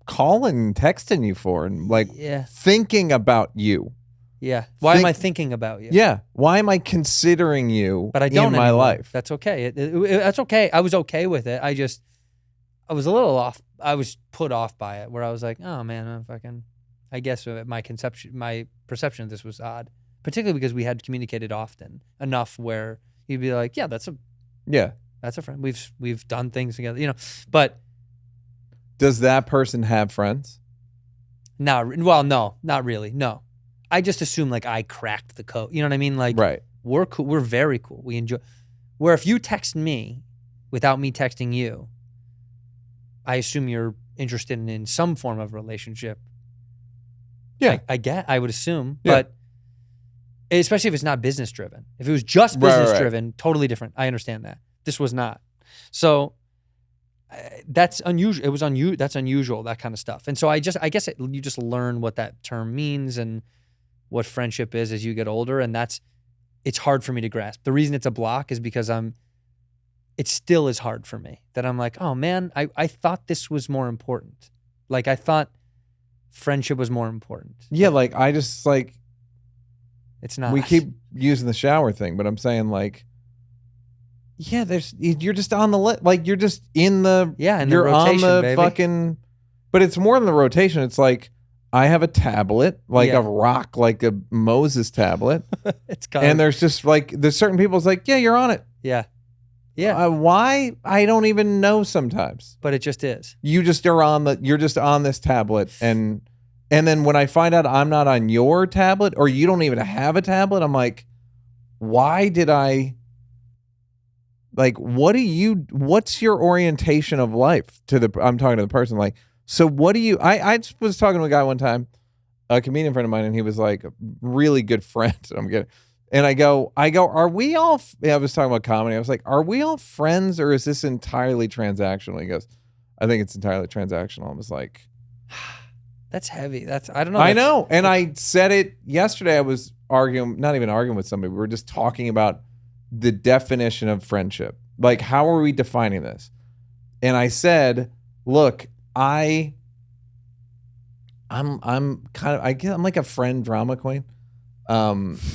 calling, texting you for? And like Yeah. thinking about you. Yeah. Why am I thinking about you? Yeah. Why am I considering you But I don't in my anymore. life? That's okay. That's okay. I was okay with it. I was a little off. I was put off by it where I was like, oh man, I guess my perception of this was odd, particularly because we had communicated often enough where you'd be like, yeah, that's Yeah. That's a friend. We've done things together, you know. But Does that person have friends? no, not really. No. I just assume like I cracked the code. You know what I mean? Like Right. we're cool. We're very cool. We enjoy. Where if you text me without me texting you, I assume you're interested in some form of relationship. Yeah. I would assume, Yeah. but especially if it's not business driven. If it was just business driven, totally different. I understand that. This was not. So that's unusual. It was That's unusual, that kind of stuff. And so you just learn what that term means and what friendship is as you get older. And it's hard for me to grasp. The reason it's a block is because it still is hard for me that I'm like, oh man, I thought this was more important. Like I thought friendship was more important. Yeah, like I just like it's not. We keep using the shower thing, but I'm saying like, yeah, you're just on the like you're just in the you're rotation, on the baby. fucking, but it's more than the rotation. It's like I have a tablet, like a rock, like a Moses tablet. It's kind and there's just like there's certain people. It's like, yeah, you're on it. Yeah. Yeah. Why? I don't even know sometimes. But it just is. You're just on this tablet, and then when I find out I'm not on your tablet or you don't even have a tablet, I'm like, why did I? Like, what's your orientation of life I'm talking to the person, like, so what do you, I was talking to a guy one time, a comedian friend of mine, and he was like a really good friend. And I go, are we all, I was talking about comedy. I was like, are we all friends or is this entirely transactional? He goes, I think it's entirely transactional. I was like, that's heavy. I don't know. I know. And I said it yesterday. I was not even arguing with somebody. We were just talking about the definition of friendship. Like, how are we defining this? And I said, look, I'm kind of, I'm like a friend drama queen. Like,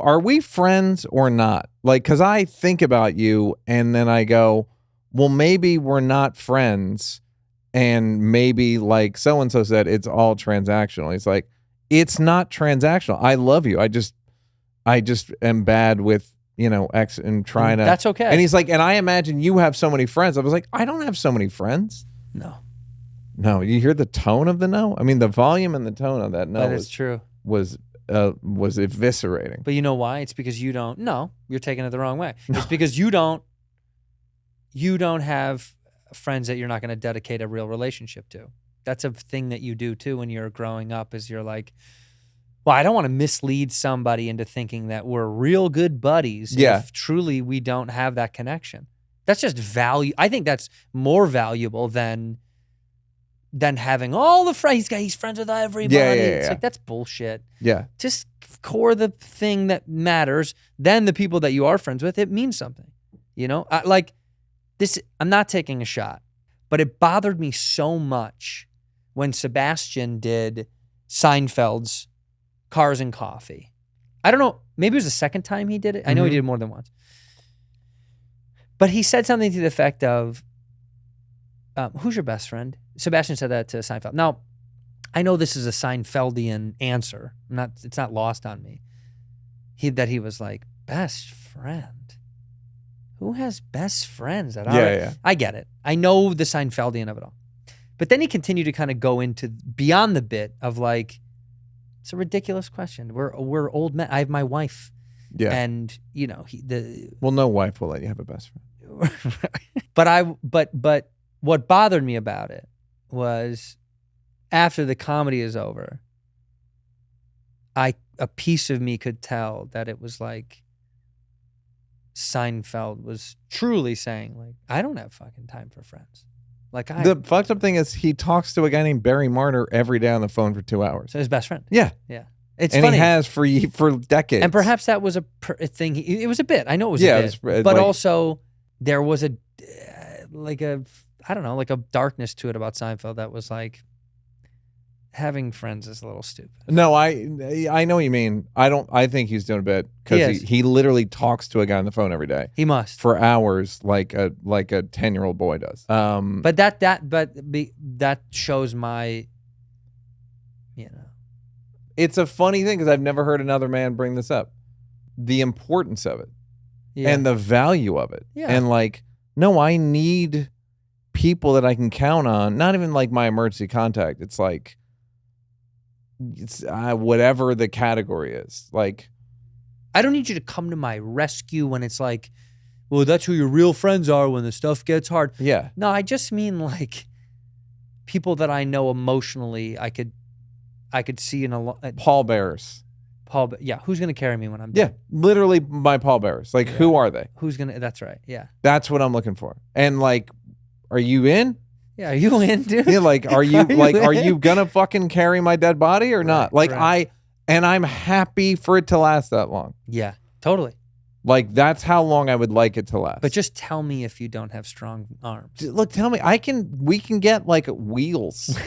are we friends or not? Like, cause I think about you and then I go, well, maybe we're not friends. And maybe like so-and-so said, it's all transactional. He's like, it's not transactional. I love you. I just am bad with, X and trying to. That's okay. And he's like, and I imagine you have so many friends. I was like, I don't have so many friends. No, you hear the tone of the no? I mean, the volume and the tone of that no. That is true. Was eviscerating. But you know why? It's because you don't. No, you're taking it the wrong way. It's because you don't have friends that you're not going to dedicate a real relationship to. That's a thing that you do too when you're growing up, is you're like, well, I don't want to mislead somebody into thinking that we're real good buddies if truly we don't have that connection. That's just value. I think that's more valuable than having all the friends. He's friends with everybody. It's like, that's bullshit. Yeah. Just core the thing that matters. Then the people that you are friends with, it means something. I'm not taking a shot, but it bothered me so much when Sebastian did Seinfeld's Cars and Coffee. I don't know, maybe it was the second time he did it. I know he did it more than once. But he said something to the effect of, who's your best friend? Sebastian said that to Seinfeld. Now, I know this is a Seinfeldian answer. It's not lost on me. He was like, best friend? Who has best friends? I get it. I know the Seinfeldian of it all. But then he continued to kind of go into beyond the bit of like, it's a ridiculous question. We're old men. I have my wife. Yeah. And no wife will let you have a best friend. But what bothered me about it was after the comedy is over, a piece of me could tell that it was like Seinfeld was truly saying, like, I don't have fucking time for friends. Like, the fucked up thing is he talks to a guy named Barry Martyr every day on the phone for 2 hours. So his best friend. Yeah. It's and funny. He has for decades. And perhaps that was a thing. It was a bit. I know it was a bit. But also there was a darkness to it about Seinfeld that was like, having friends is a little stupid. No, I know what you mean. I think he's doing a bit because he literally talks to a guy on the phone every day. He must for hours, like a 10-year-old boy does. But that shows my, It's a funny thing because I've never heard another man bring this up. The importance of it. and the value of it. Yeah. And like, no, I need people that I can count on. Not even like my emergency contact. It's like, it's whatever the category is. Like, I don't need you to come to my rescue when it's like, well, that's who your real friends are when the stuff gets hard. yeah. No, I just mean like people that I know emotionally. I could see in a Pallbearers. yeah, who's gonna carry me when I'm Yeah, dead? literally my pallbearers. Like, who are they? Who's gonna? That's right. Yeah. That's what I'm looking for. And like, are you in? Yeah. Are you in, dude? Yeah, like, are you are in? you gonna fucking carry my dead body or not? Like, right. I'm happy for it to last that long. Yeah. Totally. Like, that's how long I would like it to last. But just tell me if you don't have strong arms. Look, tell me, we can get like wheels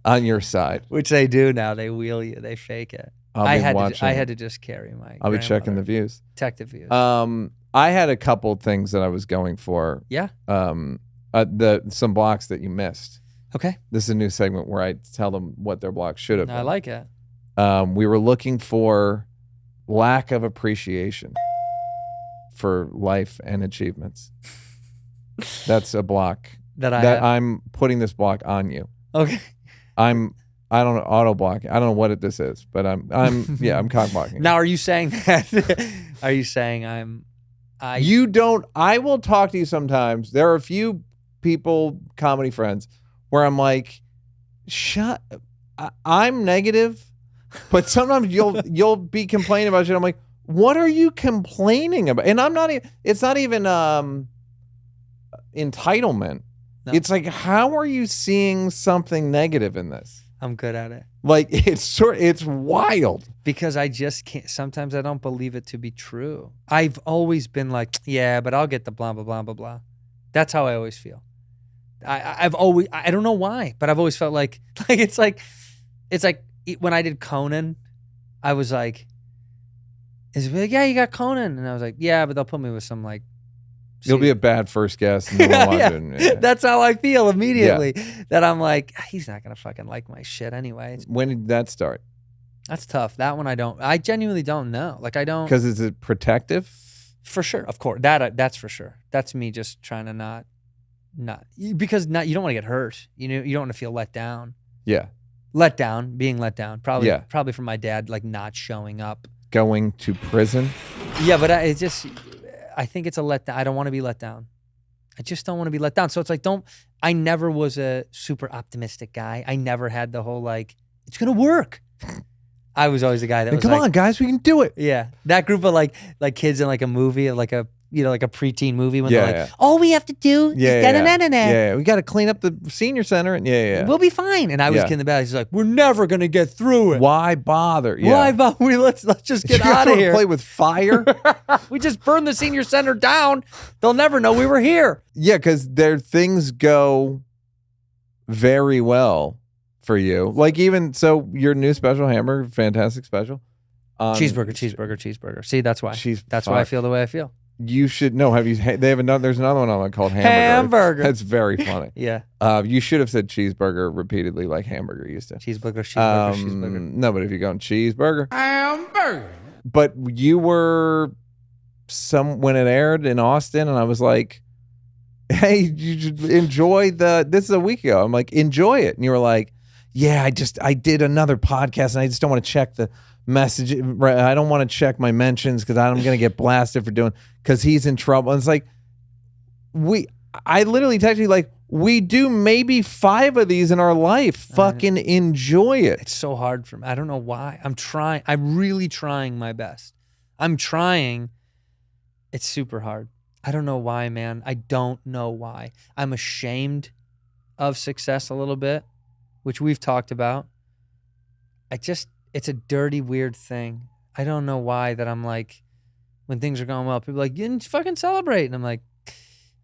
on your side. Which they do now. They wheel you. They fake it. I had to just carry my. I'll be checking the views. Check the views. I had a couple things that I was going for. Yeah. Some blocks that you missed. Okay. This is a new segment where I tell them what their blocks should have been. I like it. We were looking for lack of appreciation for life and achievements. That's a block that have. I'm putting this block on you. Okay. I don't know, auto block. I don't know what this is, but I'm cock blocking. Now, are you saying that? Are you saying You don't. I will talk to you sometimes. There are a few people, comedy friends, where I'm like, I'm negative, but sometimes you'll be complaining about shit. I'm like, what are you complaining about? And I'm not even. It's not even entitlement. No. It's like, how are you seeing something negative in this? I'm good at it. Like, it's wild. Because I just can't. Sometimes I don't believe it to be true. I've always been like, yeah, but I'll get the blah blah blah blah blah. That's how I always feel. I've always, I don't know why, but I've always felt like it's like when I did Conan, I was like, yeah, you got Conan, and I was like, yeah, but they'll put me with some like. You'll be a bad first guest. And no one yeah. Yeah. That's how I feel immediately. Yeah. That I'm like, he's not gonna fucking like my shit anyway. When did that start? That's tough. That one I genuinely don't know. Like, I don't. Because is it protective? For sure, of course. That's for sure. That's me just trying to not because you don't want to get hurt. You know, you don't want to feel let down. Yeah. Being let down. Probably from my dad, like, not showing up. Going to prison? Yeah, but I think it's a letdown. I don't want to be let down. I just don't want to be let down. So it's like, I never was a super optimistic guy. I never had the whole like, it's going to work. I was always the guy that was come on, guys, we can do it. Yeah. That group of like kids in like a movie, like a preteen movie when they're like, all we have to do is Yeah, we got to clean up the senior center and we'll be fine. And I was in the back. He's like, we're never going to get through it. Why bother? Yeah. Why bother? Let's just get out of here. Play with fire. We just burned the senior center down. They'll never know we were here. Yeah, because things go very well for you. Like, even so, your new special hamburger, fantastic special. Cheeseburger. See, that's why. That's why I feel the way I feel. You should know. There's another one on it called Hamburger. That's very funny. Yeah. You should have said cheeseburger repeatedly like Hamburger used to. Cheeseburger. No, but if you're going cheeseburger. Hamburger. But you were when it aired in Austin, and I was like, hey, you should enjoy this is a week ago. I'm like, enjoy it. And you were like, yeah, I did another podcast and I just don't want to check the message. I don't want to check my mentions because I'm going to get blasted for because he's in trouble. And it's like, I literally texted you like, we do maybe 5 of these in our life. Fucking enjoy it. It's so hard for me. I don't know why. I'm trying. I'm really trying my best. I'm trying. It's super hard. I don't know why, man. I don't know why. I'm ashamed of success a little bit, which we've talked about. It's a dirty, weird thing. I don't know why that I'm like, when things are going well, people are like, you fucking celebrate. And I'm like,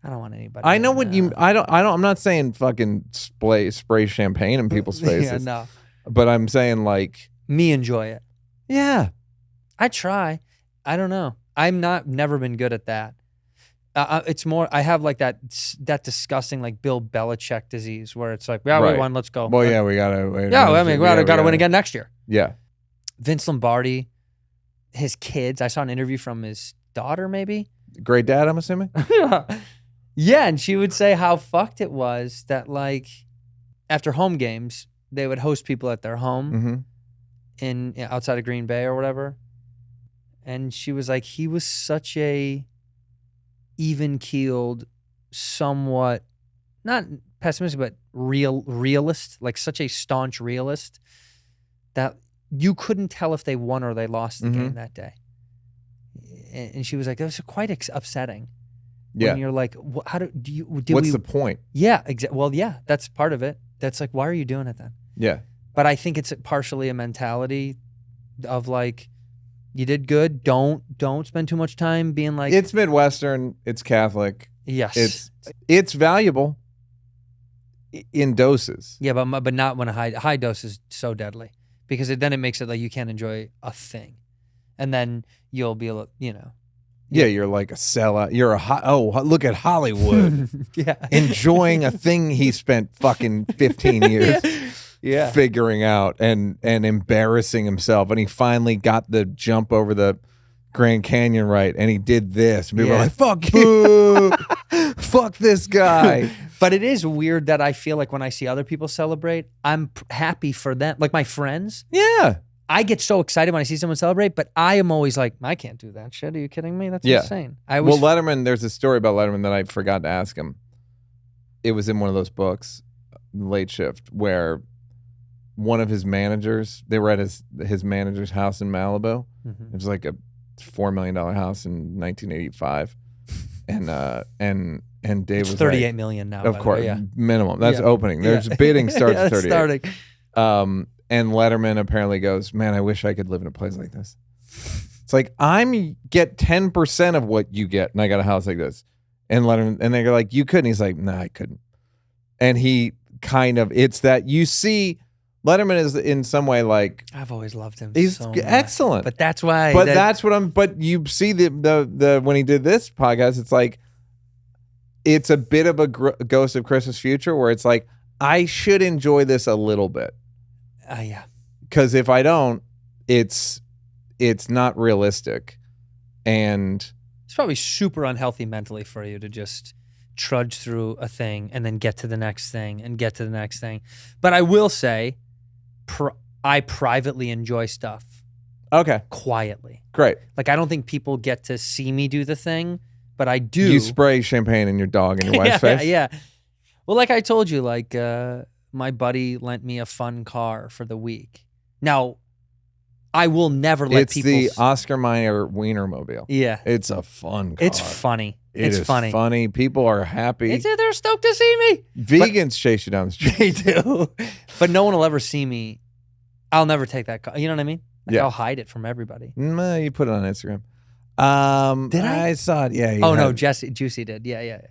I don't want anybody. I know what you, I'm not saying fucking spray champagne in people's faces. Yeah, no. But I'm saying like. Me enjoy it. Yeah. I try. I don't know. Never been good at that. It's more, I have like that disgusting like Bill Belichick disease where it's like, yeah, we won, let's go. Well, yeah, we gotta. We gotta win again next year. Yeah. Vince Lombardi, his kids. I saw an interview from his daughter, maybe. Great dad, I'm assuming. Yeah, and she would say how fucked it was that like after home games they would host people at their home Mm-hmm. in outside of Green Bay or whatever, and she was like, he was such a even-keeled, somewhat not pessimistic but realist, like such a staunch realist that you couldn't tell if they won or they lost the game that day. And she was like, that was quite upsetting. Yeah. When you're like, how do you? What's the point? Yeah, well, yeah, that's part of it. That's like, why are you doing it then? Yeah. But I think it's partially a mentality of like, you did good. Don't spend too much time being like. It's Midwestern. It's Catholic. Yes. It's valuable in doses. Yeah, but not when a high dose is so deadly, because then it makes it like you can't enjoy a thing, and then you'll be Yeah, you're like a sellout. You're look at Hollywood. Yeah. Enjoying a thing he spent fucking 15 years Yeah. figuring out and embarrassing himself. And he finally got the jump over the Grand Canyon right. And he did this. And people were like, fuck you. Fuck this guy. But it is weird that I feel like when I see other people celebrate, I'm happy for them. Like my friends. Yeah. I get so excited when I see someone celebrate, but I am always like, I can't do that shit. Are you kidding me? That's insane. Well, Letterman, there's a story about Letterman that I forgot to ask him. It was in one of those books, Late Shift, where one of his managers, they were at his manager's house in Malibu. It was like a $4 million house in 1985. And Dave it's was 38 like, million now. of course, yeah. minimum. That's opening. There's bidding starts at 38. And Letterman apparently goes, man, I wish I could live in a place like this. It's like, get 10% of what you get, and I got a house like this. And Letterman, and they're like, you couldn't. He's like, nah, I couldn't. And he kind of, it's that you see, Letterman is in some way like, I've always loved him. He's so excellent. But that's why. But but you see the when he did this podcast, it's like, it's a bit of a Ghost of Christmas Future where it's like, I should enjoy this a little bit. Yeah. Because if I don't, it's not realistic. And it's probably super unhealthy mentally for you to just trudge through a thing and then get to the next thing and get to the next thing. But I will say, I privately enjoy stuff. Okay. Quietly. Great. Like, I don't think people get to see me do the thing, but I do. You spray champagne in your dog and your wife's face? Yeah. Well, like I told you, like, my buddy lent me a fun car for the week. Now, I will never let people. It's the Oscar Mayer Wienermobile. Yeah. It's a fun car. It's funny. It's funny. People are happy. They're stoked to see me. Vegans chase you down the street. They do. But no one will ever see me. I'll never take that car. You know what I mean? Like, I'll hide it from everybody. You put it on Instagram. Did I? I saw it. Yeah. No, Juicy did. Yeah.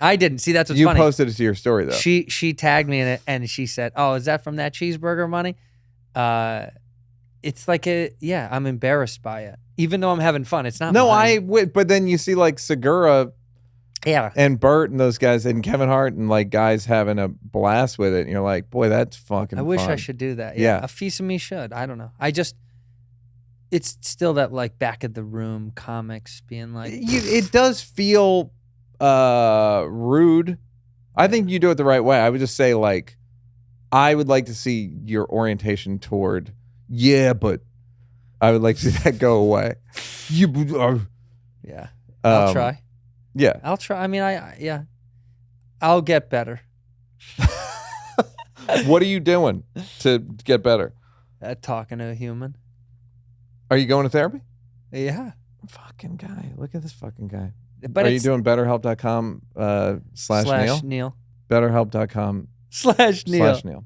I didn't. See, that's what's you funny. You posted it to your story though. She tagged me in it and she said, "Oh, is that from that cheeseburger money?" It's like I'm embarrassed by it, even though I'm having fun. It's not. No, mine. but then you see like Segura, and Bert and those guys and Kevin Hart and like guys having a blast with it, and you're like, boy, that's fucking. I wish fun. I should do that. Yeah. A piece of me should. I don't know. It's still that like back of the room comics being like. It does feel rude. I think you do it the right way. I would just say like, I would like to see your orientation toward. Yeah, but I would like to see that go away. Yeah. I'll try. Yeah. I'll try. I mean, I'll get better. What are you doing to get better? At talking to a human. Are you going to therapy? Yeah. Fucking guy. Look at this fucking guy. But are you doing betterhelp.com /Neal? Neal. Betterhelp.com /Neal.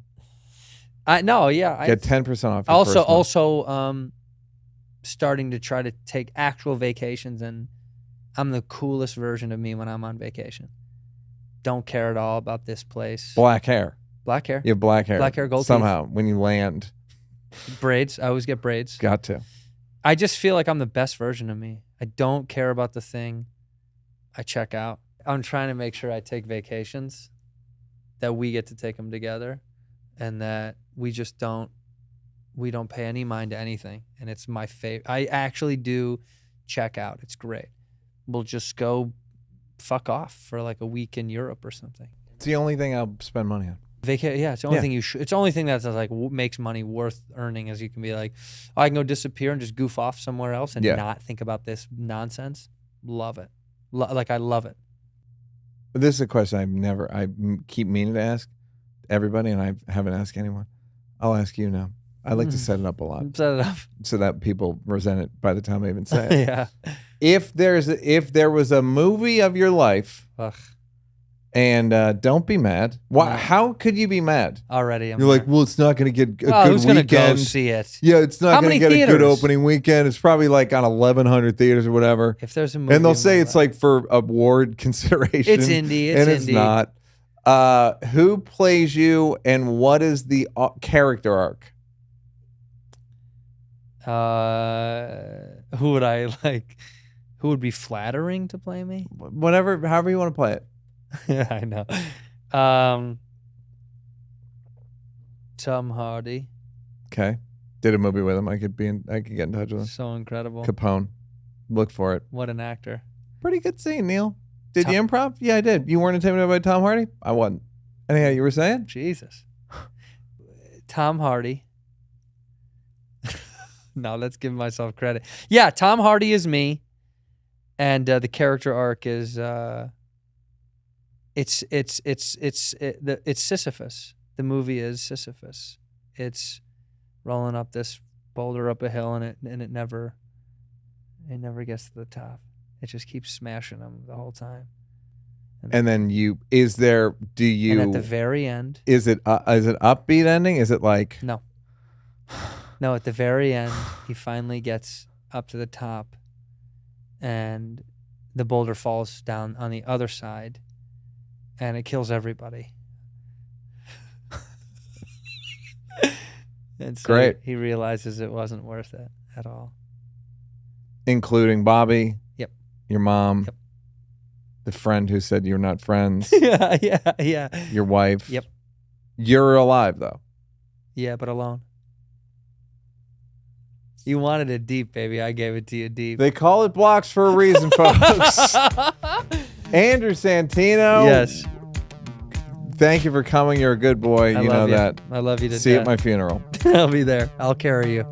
No, yeah. Get 10% off. Also, starting to try to take actual vacations, and I'm the coolest version of me when I'm on vacation. Don't care at all about this place. Black hair. Black hair. You have black hair. Black hair, gold somehow when you land. Braids. I always get braids. Got to. I just feel like I'm the best version of me. I don't care about the thing. I check out. I'm trying to make sure I take vacations, that we get to take them together, and that we just don't pay any mind to anything. And it's my favorite. I actually do check out. It's great. we'll just go fuck off for like a week in Europe or something. It's the only thing I'll spend money on. Yeah, it's the only Yeah. thing it's the only thing that's like makes money worth earning, is you can be like, oh, I can go disappear and just goof off somewhere else and Yeah. not think about this nonsense. Love it. Like I love it. This is a question I keep meaning to ask everybody, and I haven't asked anyone. I'll ask you now. I like to set it up a lot Set it up. so that people resent it by the time I even say it. Yeah. If there was a movie of your life, Ugh. and don't be mad. Why? No. How could you be mad? Already. You're like, well, it's not going to get a well, good who's gonna go weekend. see it? Yeah, it's not How going to many get a good theaters? opening weekend. It's probably like on 1,100 theaters or whatever. If there's a movie, And they'll in say my it's life- like for award consideration. It's indie. It's and it's indie. not. Who plays you, and what is the character arc? Who would I like? Who would be flattering to play me? However you want to play it. Yeah, I know. Tom Hardy, Okay. Did a movie with him. I could get in touch with him. so incredible. Capone. Look for it. What an actor. Pretty good scene, Neil. Did you improv? Yeah, I did. You weren't intimidated by Tom Hardy? I wasn't. Anyhow, you were saying? Jesus. Tom Hardy. No, let's give myself credit. Yeah, Tom Hardy is me, and the character arc is it's Sisyphus. The movie is Sisyphus. It's rolling up this boulder up a hill, and it never gets to the top. It just keeps smashing them the whole time. And then do you, And at the very end, is it upbeat ending? Is it like, no, at the very end, he finally gets up to the top, and the boulder falls down on the other side, and it kills everybody. And so Great. he realizes it wasn't worth it at all. including Bobby? Yep. Your mom? Yep. The friend who said you're not friends? yeah. Your wife? Yep. You're alive, though. Yeah, but alone. You wanted it deep, baby. I gave it to you deep. They call it blocks for a reason, folks. Andrew Santino. Yes. Thank you for coming. You're a good boy. I You know love that. I love you to See you at death. my funeral. I'll be there. I'll carry you.